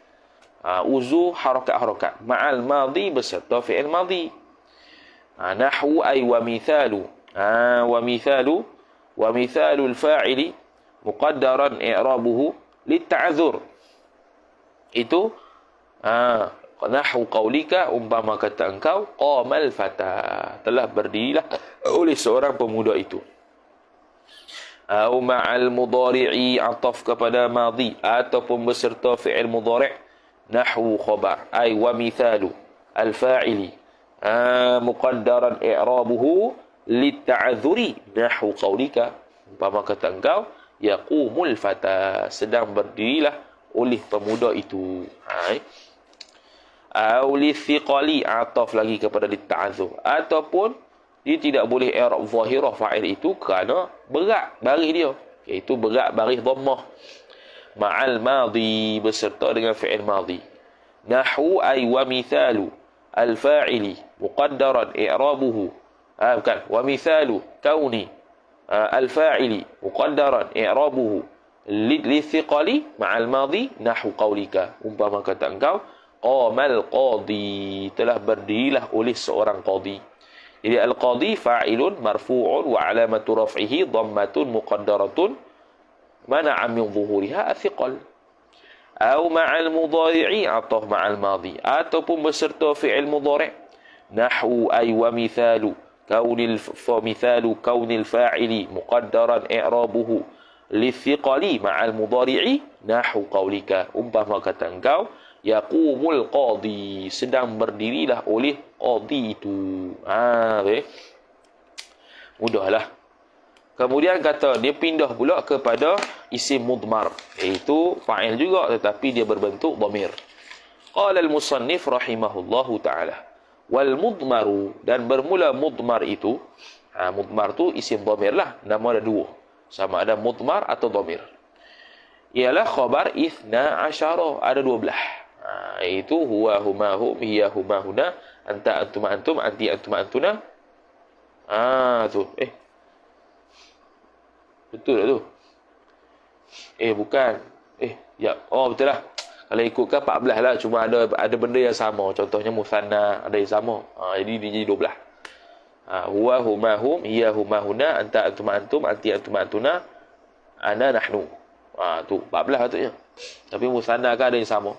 [SPEAKER 1] uzu harakat ma'al madhi beserta fi'il madhi. Nahwu ay wa mithalu al fa'ili muqaddaran i'rabuhu li ta'azzur, itu nahwu qaulika, umpama kata engkau, qamal fata, telah berdirilah oleh seorang pemuda itu. Au ma'al mudhari'i, ataf kepada madhi ataupun beserta fi'il mudhari', nahwu khabar ay wa mithalu al fa'ili muqaddaran i'rabuhu lit-ta'adzuri, nahwu qaulika, umpama kata engkau, yaqumul fata, sedang berdirilah oleh pemuda itu. Auli thiqali, ataf lagi kepada lit-ta'adzur, ataupun dia tidak boleh i'rab zahirah fa'il itu kerana berat baris dia, iaitu berat baris dhammah, ma'al madhi, beserta dengan fi'il madhi. Nahwu ay wa mithalu al-fa'ili muqaddaran i'rabuhu, wa mithalu kauni al-fa'ili muqaddaran i'rabuhu li-thiqali ma'al madhi, nahwu qaulika, umpama kata engkau, qamal qadi, telah berdirilah oleh seorang qadi. Jadi al-qadi fa'ilun marfu'un wa alamatu raf'ihi dhammatun muqaddaratun mana'a min zuhuriha athiqal. Au ma'al mudhari'i, ataf ma'al madhi, ataupun beserta fi'il mudhari', nahwu ay wa mithalu kaunil fa'ili muqaddaran i'rabuhu lithiqali ma'al mudhari'i, nahwu qaulika, umpama kata engkau, yaqumul qadi, sedang berdirilah oleh qadi itu. Mudahlah. Kemudian kata dia pindah pula kepada isim mudmar, iaitu fa'il juga tetapi dia berbentuk dhamir. Qala al-musannif rahimahullahu ta'ala, wal mudmaru, dan bermula mudmar itu, mudmar tu isim dhamir lah, nama ada dua, sama ada mudmar atau dhamir. Ialah khabar ithna asyara, ada 12. Itu huwa huma hum hiya huma huna anta antum antum anti antum antuna. Tu betul tak tu? Bukan. Ya. Betul lah. Kalau ikutkan 14 lah, cuma ada benda yang sama. Contohnya musanna ada yang sama. Jadi dia jadi 12. Huwa huma hum hiya huma huna anta antum antum anti antum antuna ana nahnu. Tu 14 patutnya. Tapi musanna kan ada yang sama.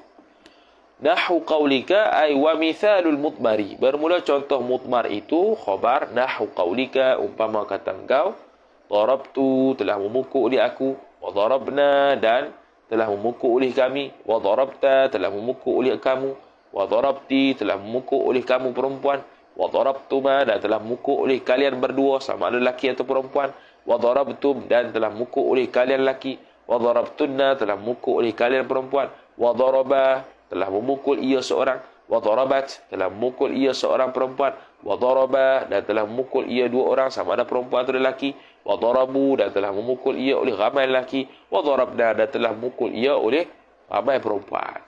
[SPEAKER 1] Nahwu qaulika ay wa mithalul mudmari, bermula contoh mudmar itu khabar nahwu qaulika, umpama kata engkau, darabtu, telah memukul oleh aku, wa darabna, dan telah memukul oleh kami, wa darabta, telah memukul oleh kamu, wa darabti, telah memukul oleh kamu perempuan, wa darabtuma, dan telah memukul oleh kalian berdua sama ada lelaki atau perempuan, wa darabtum, dan telah mukul oleh kalian lelaki, wa darabtunna, telah mukul oleh kalian perempuan, wa daraba, telah memukul ia seorang, wa darabat, telah memukul ia seorang perempuan, wa daraba, dan telah memukul ia dua orang sama ada perempuan atau lelaki, wa darabu, dan telah memukul ia oleh ramai lelaki, wa darabna, dan telah memukul ia oleh ramai perempuan.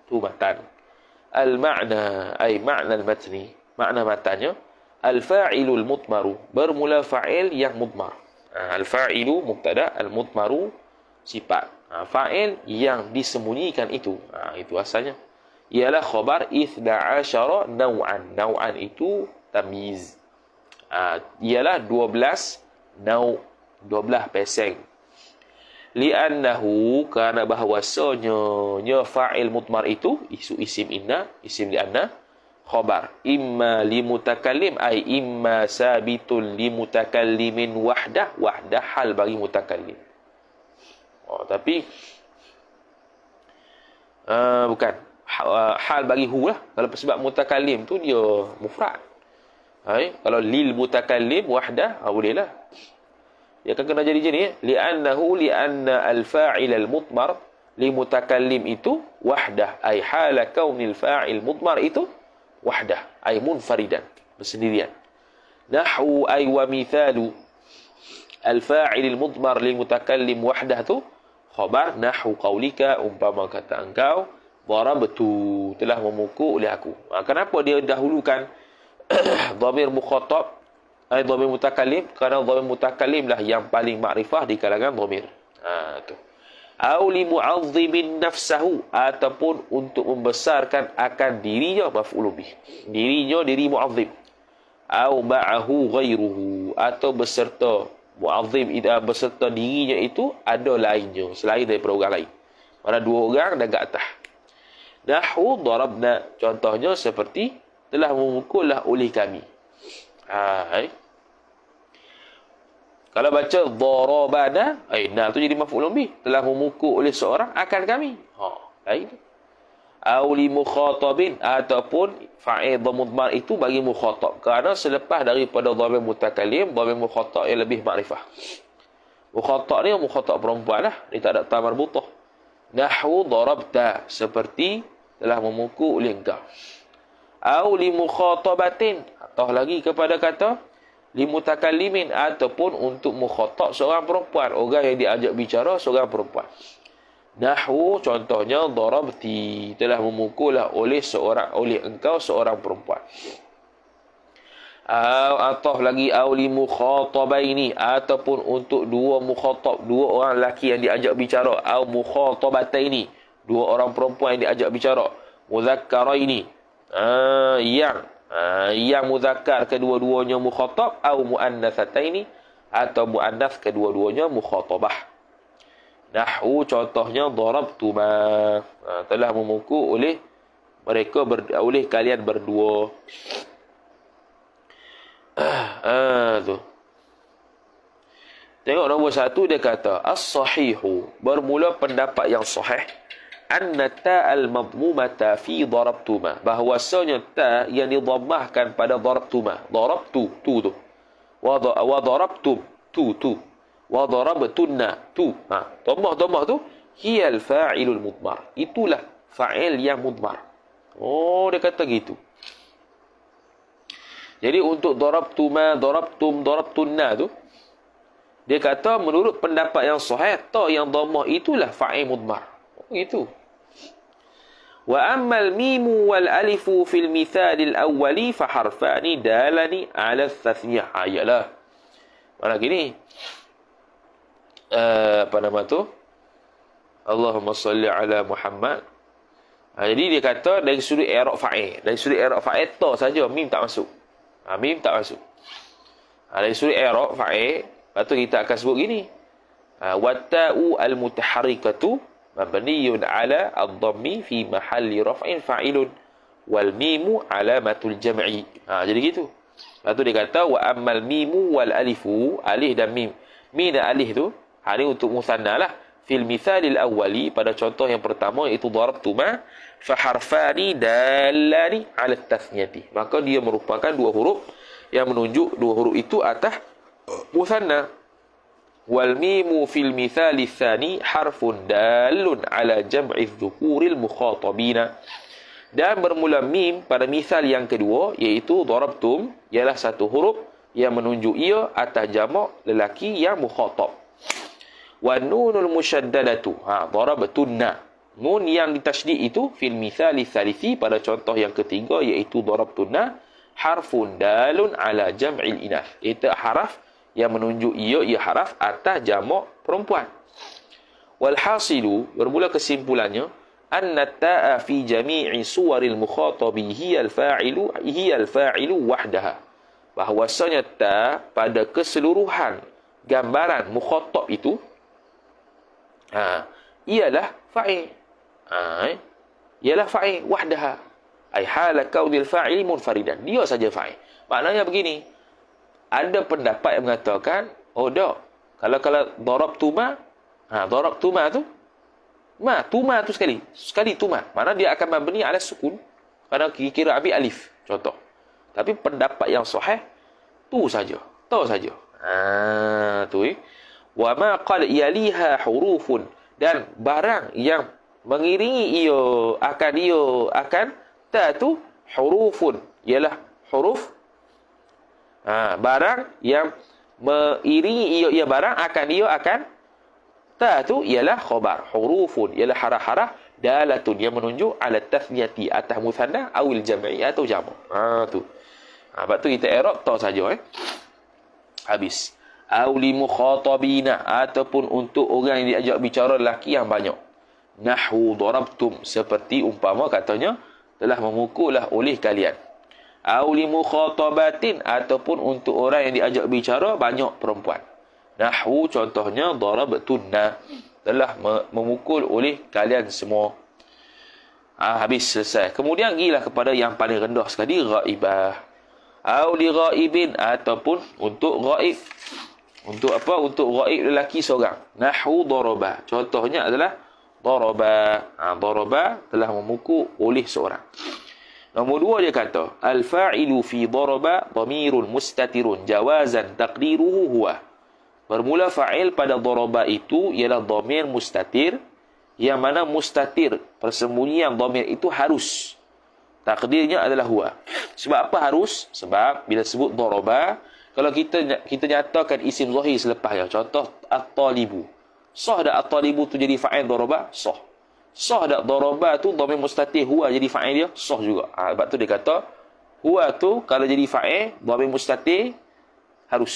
[SPEAKER 1] Tu matan. Al-ma'na, ay ma'na al-matni, makna matanya, al-fa'ilul mutmaru, bermula fa'il yang mutmar. Al-fa'ilu mubtada, al-mutmaru sifat. Fa'il yang disembunyikan itu. Itu asalnya. Ialah khabar 12 naw'an. Naw'an itu tamyiz. Ialah 12 naw', 12 peseng. Li'annahu, kerana bahawasanya fa'il mutmar itu isim inna, isim li'anna, khabar imma limutakallim, ay imma sabitun limutakallimin wahdah, wahdah hal bagi mutakallim. Tapi bukan hal bagi hu lah. Kalau sebab mutakallim tu dia mufrad. Kalau lil mutakallim wahdah, boleh lah. Dia akan kena jadi jenis. Li'anna al-fa'il al-mutmar li mutakallim itu wahdah. Ay hala kaunil fa'il mutmar itu wahdah. Ay munfaridan. Bersendirian. Nahu ay wa mithalu al-fa'il al-mutmar li mutakallim wahdah tu khabar nahu qaulika, umpama kata engkau, darabtu, telah memukul oleh aku. Kenapa dia dahulukan dhamir mukhatab, dhamir mutakallim? Kerana dhamir mutakallim lah yang paling makrifah di kalangan dhamir. Tu. Au li mu'azzimin nafsahu, ataupun untuk membesarkan akan dirinya, maf'ul bih. Dirinya diri mu'azzim. Au ma'ahu ghairuhu, atau beserta mu'azzim, beserta dirinya itu ada lainnya selain daripada orang lain. Mana dua orang dan ke atas. Nahu darabna, contohnya seperti telah memukullah oleh kami. Kalau baca darabana, na tu jadi maf'ul bih, telah memukul oleh seorang akan kami. Lain. Au li mukhatabin, ataupun fa'il mudmar itu bagi mukhatab, kerana selepas daripada dhamir mutakallim, dhamir mukhatab yang lebih makrifah. Mukhatab ni mukhatab perempuan lah, dia tak ada ta marbutah. Nahwu darabta, seperti telah memukul oleh engkau. Au li mukhatabatin, atau lagi kepada kata li mutakallimin, ataupun untuk mukhatab seorang perempuan, orang yang diajak bicara seorang perempuan. Nahwu, contohnya darabti, telah memukullah oleh engkau seorang perempuan. Atau lagi auli mukhatabaini, ataupun untuk dua mukhatab, dua orang lelaki yang diajak bicara, au mukhatabataini, dua orang perempuan yang diajak bicara, muzakkaraini, yang muzakkar kedua-duanya mukhatab, au muannatsataini, atau muannas kedua-duanya mukhatabah. Nahwu, contohnya darabtuma, telah memukul oleh mereka oleh kalian berdua. Tu. Tengok nombor 1, dia kata as-sahihu, bermula pendapat yang sahih, anna ta'al madmumata fi darabtuma, bahwasanya ta yang didhammahkan pada darabtuma, darabtu tu, wa darabtum tu, wa darabtunna tu, dhammah tu hiyal fa'ilul mudmar, itulah fa'il yang mudmar. Dia kata gitu. Jadi untuk darabtuma, darabtum, darabtunna tu, dia kata menurut pendapat yang sahih, ta yang dhammah itulah fa'il mudmar. Gitu. Wa ammal mimu wal alifu fil mithalil awwali fa harfani dalani ala tathniyah. Ayalah. Mana gini? Apa nama tu? Allahumma salli ala Muhammad. Jadi dia kata dari sudut i'rab fa'il, dari sudut i'rab fa'il ta saja, mim tak masuk. Mim tak masuk. Dari sudut i'rab fa'il, lepas tu kita akan sebut gini. Watta'u al-mutaharrikatu mabniyun ala ad-dhammi fi mahalli raf'in fa'ilun wal mimu alamatul jam'i. Jadi gitu. Lepas tu dia kata wa ammal mimu wal alifu, alif dan mim. Mim dan alif tu, ini untuk musanna lah. Fil mithalil awwali, pada contoh yang pertama iaitu darabtuma, fa harfani dallani ala tathniyati. Maka dia merupakan dua huruf yang menunjuk dua huruf itu atas Muthanna. Wal mimu fil mithali tsani harfun dalun ala jam'i dzukuril mukhatabina. Dan bermula mim pada misal yang kedua, iaitu darabtum, ialah satu huruf yang menunjuk ia atas jamak lelaki yang mukhatab. Wa nunul musyaddadatu, darabtunna. Nun yang ditasydid itu fil mithali tsalisi pada contoh yang ketiga, iaitu darabtunna, harfun dalun ala jam'il inath. Itu haraf yang menunjuk ia haraf atas jamak perempuan. Walhasilu, bermula kesimpulannya, anna ta'a fi jami'i suwaril mukhatabi hiya al-fa'ilu wahdaha. Bahwasanya ta pada keseluruhan gambaran mukhatab itu ialah fa'il. Ialah fa'il wahdaha. Ai hala kaunil fa'il munfaridan. Dia saja fa'il. Maknanya begini. Ada pendapat yang mengatakan, tak. Kalau darabtuma, darabtuma tu, tuma tu sekali tuma. Mana dia akan mabni ala sukun. Kerana kira ambil alif, contoh. Tapi pendapat yang sahih, tu saja. Wa ma qad yaliha hurufun. Dan barang yang mengiringi ia akan ta tu hurufun. Ialah huruf. Barang yang mengiringi ia barang akan ta tu ialah khabar, hurufun ialah haraf-haraf dalatun yang menunjuk ala tasniyati atas muthanna awil jam'i atau jamak. Tu. Sebab tu kita i'rab ta saja habis. Auli mukhatabina, ataupun untuk orang yang diajak bicara lelaki yang banyak. Nahwu darabtum, seperti umpama katanya telah memukullah oleh kalian. Auli mukhatabatin, ataupun untuk orang yang diajak bicara banyak perempuan. Nahwu contohnya darabtunna, telah memukul oleh kalian semua. Habis, selesai. Kemudian gilah kepada yang paling rendah sekali, ghaibah. Auli ghaibin, ataupun untuk ghaib. Untuk apa? Untuk ghaib lelaki seorang. Nahwu daraba, contohnya adalah daraba. Daraba telah memukul oleh seorang. Nombor dua dia kata, al-fa'ilu fi daraba dhamirun mustatirun jawazan taqdiruhu huwa. Bermula fa'il pada daraba itu ialah dhamir mustatir, yang mana mustatir, persembunyian dhamir itu harus. Takdirnya adalah huwa. Sebab apa harus? Sebab bila sebut daraba, kalau kita nyatakan isim zahir selepasnya, contoh at-talibu. Sah dak at-talibu tu jadi fa'il daraba? Sah. Sah dak daraba tu dhamir mustatir huwa jadi fa'il dia? Sah juga. Sebab tu dia kata huwa tu kalau jadi fa'il dhamir mustatir harus.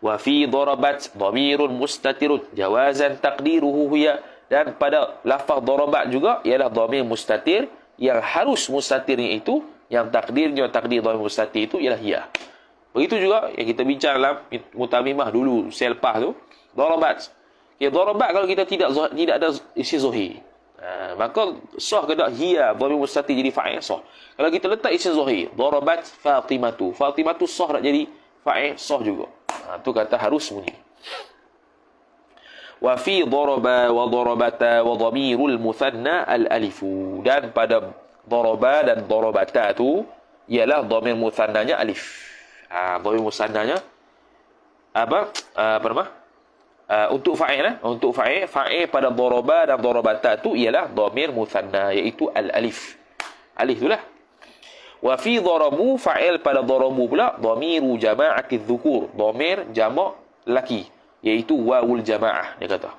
[SPEAKER 1] Wa fi darabat dhamirun mustatirun jawazan taqdiruhu hiya. Dan pada lafaz darabat juga ialah dhamir mustatir yang harus mustatirnya itu, yang takdir dhamir mustatir itu ialah hiya. Begitu juga yang kita bincang dalam mutamimah dulu selepas tu, darabat. Darabat kalau kita tidak ada isi zahir, maka sah ke tak hiya dhamir mustatir jadi fa'il? Sah. Kalau kita letak isi zahir, darabat Fatimatu, Fatimatu sah tak jadi fa'il? Sah juga. Tu kata harus bunyi. Wa fi daraba wa darabata wa dhamirul muthanna al-alifu. Dan pada daraba dan darabata tu ialah dhamir muthannanya alif. Dhamir muthannanya apa nama? Untuk fa'il untuk fa'il pada daraba dan darabata tu ialah dhamir muthanna, iaitu al-alif. Alif itulah. Wa fi darabu, fa'il pada darabu pula dhamiru jama'ati dzukur, dhamir jamak laki, iaitu wawul jamaah dia kata.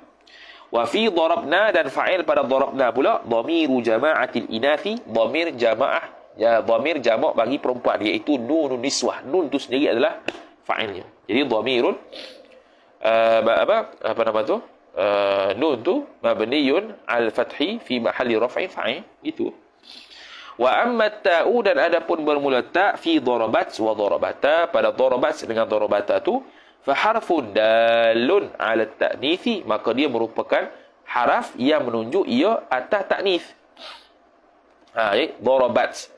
[SPEAKER 1] Wa fi darabna, dan fa'il pada darabna pula dhamiru jama'atil inathi, dhamir jamaah dhamir jamak bagi perempuan, iaitu nunun niswah. Nun tu sendiri adalah fa'ilnya. Jadi dhamirun apa nama tu? Nun tu mabniyun al-fathi fi mahalli raf'i fa'il, itu. Wa amma ta'u, dan adapun bermula ta fi darabat wa darabata, pada darabat dengan darabata tu, fa harfun dalun ala ta'nithi, maka dia merupakan haraf yang menunjuk ia atas ta'nith. Darabat,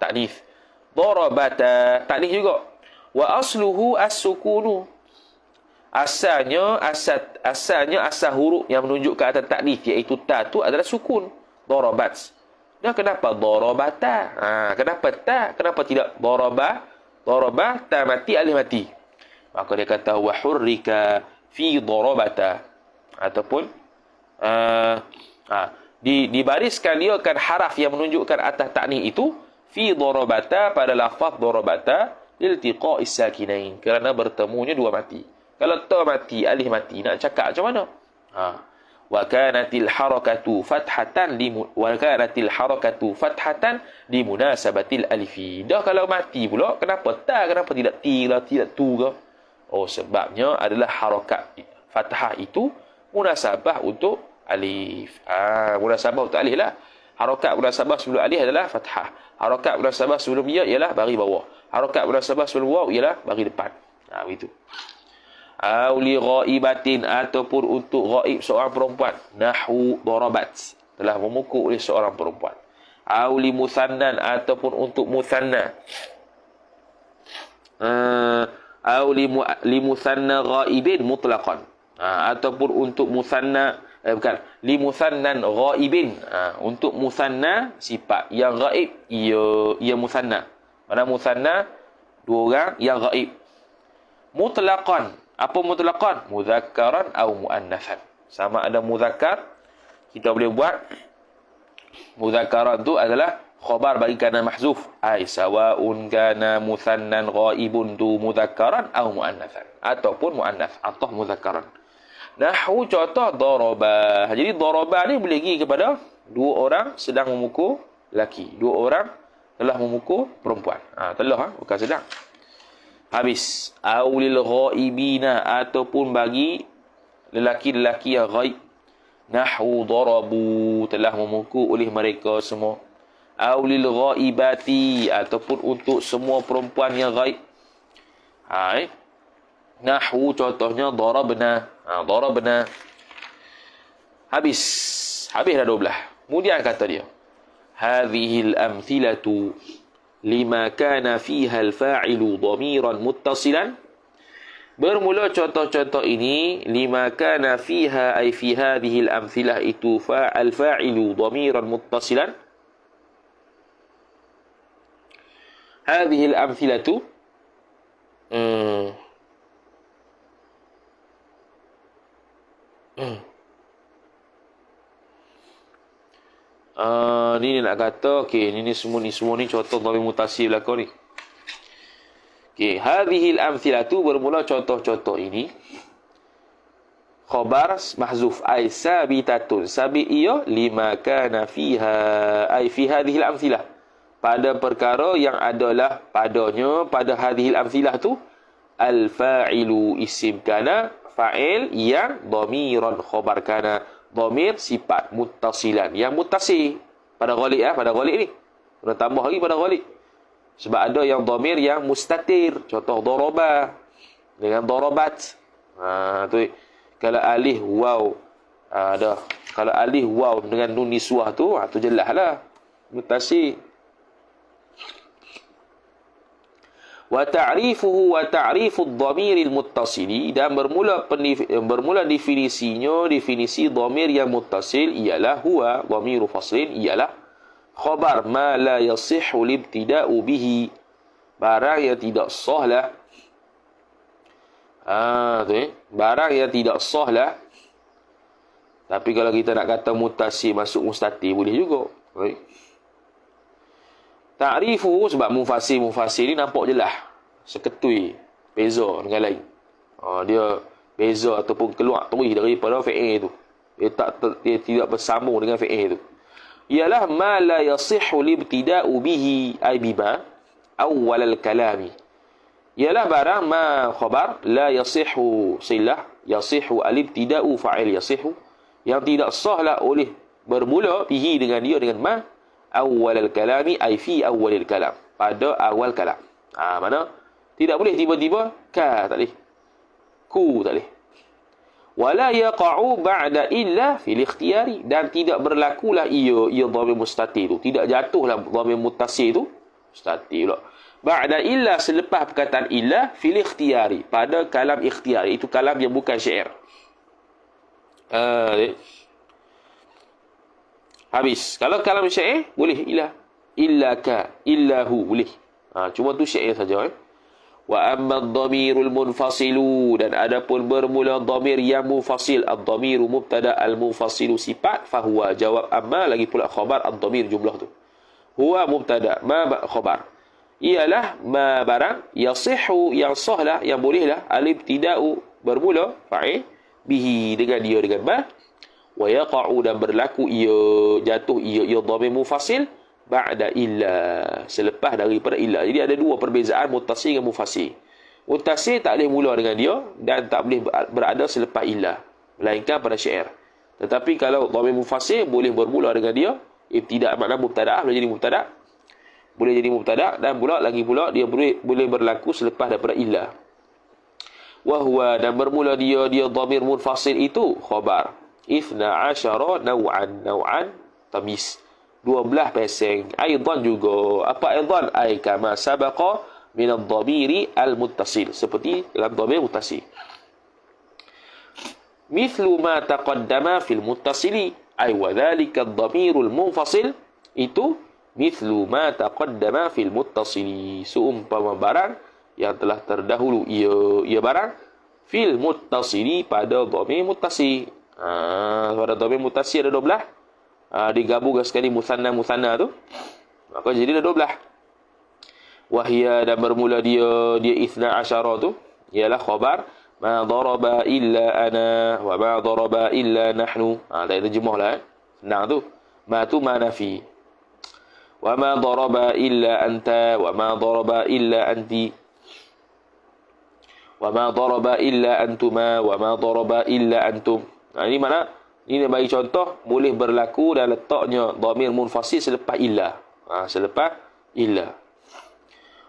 [SPEAKER 1] ta'nith. Darabata, ta'nith juga. Wa asluhu as-sukunu, asalnya asal huruf yang menunjuk ke atas ta'nith, iaitu ta tu adalah sukun. Darabat. Dan kenapa darabata? Kenapa ta? Kenapa tidak daraba? daraba ta mati alif mati. Maka dia kata wa hurrika fi darabata ataupun dibariskan dia kan haraf yang menunjukkan atas takni itu fi darabata pada lafaz darabata iltiqa'is sakinain kerana bertemunya dua mati. Kalau ta mati alif mati nak cakap macam mana? Wa kanatil harakatu fathatan li munasabatil alifi. Dah kalau mati pula kenapa ta, kenapa tidak ti lah, tidak tu ke? Oh, sebabnya adalah harakat fathah itu munasabah untuk alif. Munasabah untuk alif lah. Harakat munasabah sebelum alif adalah fathah. Harakat munasabah sebelum ya ialah bagi bawah. Harakat munasabah sebelum waw ialah bagi depan. Begitu. Auli ghaibatin ataupun untuk ghaib seorang perempuan. Nahwu darabat. Telah memukul oleh seorang perempuan. Auli musannan ataupun untuk musanna. Li musanna ghaibin mutlaqan. Ataupun untuk musanna li musannan ghaibin, untuk musanna sifat yang ghaib ia musanna. Mana musanna dua orang yang ghaib. Mutlaqan, apa mutlaqan? Muzakkaran atau muannatsan. Sama ada muzakkar, kita boleh buat muzakkaran tu adalah khabar bagi kana mahzuf, sawa'un kana musannan ghaibun tu muzakkaran atau muannatsan, ataupun muannats atau muzakkaran. Nahwu contoh daraba. Jadi daraba ni boleh pergi kepada dua orang sedang memukul lelaki, dua orang telah memukul perempuan. Bukan sedang. Habis. Aulil ghaibina ataupun bagi lelaki-lelaki yang ghaib. Nahwu darabu, telah memukul oleh mereka semua. Aulil ghaibati ataupun untuk semua perempuan yang ghaib. Nahwu contohnya darabna. Darabna. Habis dah 12. Kemudian kata dia, hadhil amthilatu lima kana fiha al-fa'ilu dhamiran muttasilan. Bermula contoh-contoh ini lima kana fiha ay fi hadhihi al-amthilah itu al-fa'ilu dhamiran muttasilan. Hadhihi al-amthilatu ni nak kata ni semua ni contoh dhamir muttasil belaka ni. Hadhil amthilatu bermula contoh-contoh ini khabar mahzuf ay sabitatun, sabit ia lima kana fiha ay fi hadhil amthilah, pada perkara yang adalah padanya pada hadhil amthilah tu al-fa'ilu isim kana, fa'il yang dhamiran khabar kana, dhamir sifat muttasilan yang muttasil pada ghalib pada ghalib ni. Kena tambah lagi pada ghalib. Sebab ada yang dhamir yang mustatir, contoh daraba dengan darabat. Tu kalau alif waw ada, kalau alif waw dengan nun niswah tu jelaslah muttasil. Wa ta'rifuhu wa ta'rifu ad-dhamiril muttasili, dan bermula definisinya, definisi dhamir yang muttasil ialah huwa dhamiru faslin, ialah khabar ma la yasihhu libtida'u bihi, barang yang tidak sahlah barang yang tidak sahlah. Tapi kalau kita nak kata muttasil masuk mustatir boleh juga. Ta'rifu sebab mufassir ni nampak jelas seketui beza dengan lain. Dia beza ataupun keluar terus daripada fi'il tu. Dia tidak bersambung dengan fi'il tu. Ialah ma la yasihhu libtida'u bihi ay bima awwal al-kalami. Ialah barang ma khabar la yasihhu silah, yasihhu al-ibtida'u fa'il yasihhu, yang tidak sahlah oleh bermula bihi dengan dia dengan ma awal al-kalami ay fi awal al-kalam, pada awal kalam. Mana tidak boleh tiba-tiba ka, tak boleh, ku tak boleh. Wala yaqa'u ba'da illa fil ikhtiyari, dan tidak berlakulah ia dhamir mustatir tu, tidak jatuhlah dhamir muttasil tu mustatir pula ba'da illa, selepas perkataan illa fil ikhtiyari, pada kalam ikhtiyari, itu kalam yang bukan syair. Habis. Kalau kalam syair boleh illa ka, illahu boleh. Cuma tu syair saja. Wa amma ad-dhamirul munfasilu, dan adapun bermula dhamir yang munfasil, ad-dhamiru mubtada, al-munfasilu sifat, fahuwa jawab amma lagi pula khabar ad-dhamir jumlah tu. Huwa mubtada, ma khabar. Ialah ma barang yasihu, yang sahlah, yang bolehlah, al-ibtida'u bermula fa'il bihi dengan dia, dengan ma, wa yaqa'u dan berlaku ia, jatuh ia dhamir munfasil ba'da illa, selepas daripada illa. Jadi ada dua perbezaan muttasil dengan munfasil. Muttasil tak boleh mula dengan dia dan tak boleh berada selepas illa, melainkan pada syair. Tetapi kalau dhamir munfasil boleh bermula dengan dia, ibtida' makna mubtada', boleh jadi mubtada', boleh jadi mubtada', dan pula lagi pula dia boleh berlaku selepas daripada illa. Wa huwa, dan bermula dia dhamir munfasil itu khabar 12 naw'an tamis, 12 peseng. Aidan juga, apa aidan? Ai kama sabaqa min ad-dhamiri al-muttasil, seperti dalam dhamir muttasil. Mithlu ma taqaddama fil muttasili, ai wa dhalika ad-dhamirul munfasil, itu mithlu ma taqaddama fil muttasili, seumpama barang yang telah terdahulu ia barang fil muttasili, pada dhamir muttasil. Pada dhamir muttasil ada 12. Digabungkan sekali musanna tu, maka jadi ada 12. Wahia, dan bermula dia 12 tu ialah khabar ma daraba illa ana wa ma daraba illa nahnu. Tak terjemah lah, senang tu. Ma tu ma nafi. Wa ma daraba illa anta wa ma daraba illa anti wa ma daraba illa antuma wa ma daraba illa antum. Ini mana? Ini bagi contoh, boleh berlaku dan letaknya dhamir munfasil selepas illa. Selepas illa.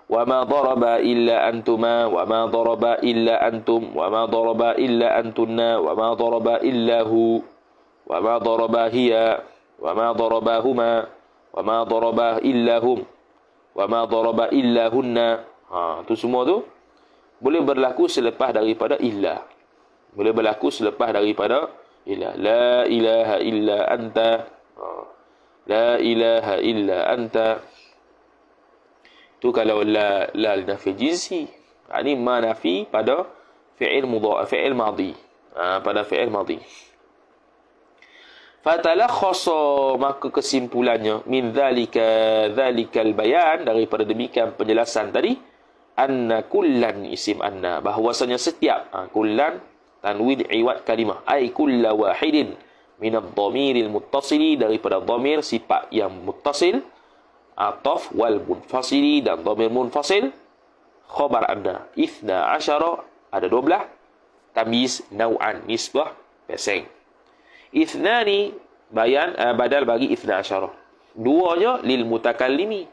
[SPEAKER 1] Wa ma daraba illa antuma wa ma daraba illa antum wa ma daraba illa antunna wa ma daraba illa hu wa ma daraba hiya wa ma daraba huma wa ma daraba illa hum wa ma daraba illa hunna. Tu semua tu boleh berlaku selepas daripada illa. Boleh berlaku selepas daripada illa. La ilaha illa anta. La ilaha illa anta. Itu kalau la nafi jinsi. Ini ma nafi pada fi'il mudhari, fi'il madhi. Pada fi'il madhi. Fatalakhasa, maka kesimpulannya, min dhalikal bayan, daripada demikian penjelasan tadi, anna kullan isim anna, bahwasanya setiap kullan tanwin iwad kalimah, ai kulla wahidin min ad-dhamiril muttasili, daripada dhamir sifat yang muttasil, ataf wal munfasili, dan dhamir munfasil, khabar anna 12, ada 12, tamyiz naw'an, nisbah peseng. Ithnani bayan badal bagi 12, duanya lil mutakallimi,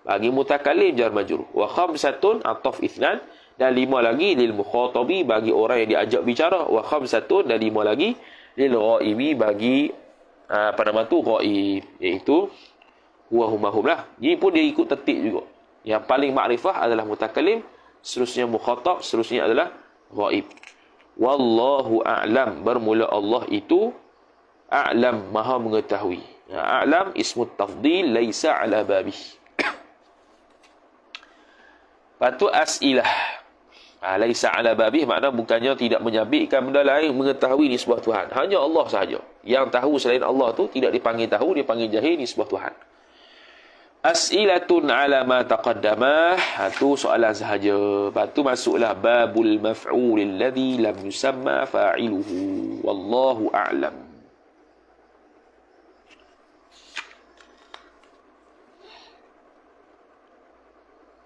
[SPEAKER 1] bagi mutakallim jar majrur, wa khamsatun ataf ithnan, dan 5 lagi lil mukhatabi, bagi orang yang diajak bicara, wa khamsatun, dan 5 lagi lil ghaibi, bagi apa nama tu ghaib, iaitu huwa huma hum lah. Ini pun dia ikut tertib juga. Yang paling makrifah adalah mutakallim, seterusnya mukhatab, seterusnya adalah ghaib. Wallahu a'lam, bermula Allah itu a'lam, maha mengetahui. A'lam ismut tafdil laisa ala babih. Patu as'ilah, laisa ala babih, makna bukannya tidak menyabitkan benda lain mengetahui nisbah Tuhan. Hanya Allah sahaja. Yang tahu selain Allah tu tidak dipanggil tahu, dipanggil jahil nisbah Tuhan. As'ilatun ala ma taqaddamah, itu soalan sahaja. Lepas tu masuklah babul maf'ul alladhi lam yusamma fa'iluhu. Wallahu a'lam.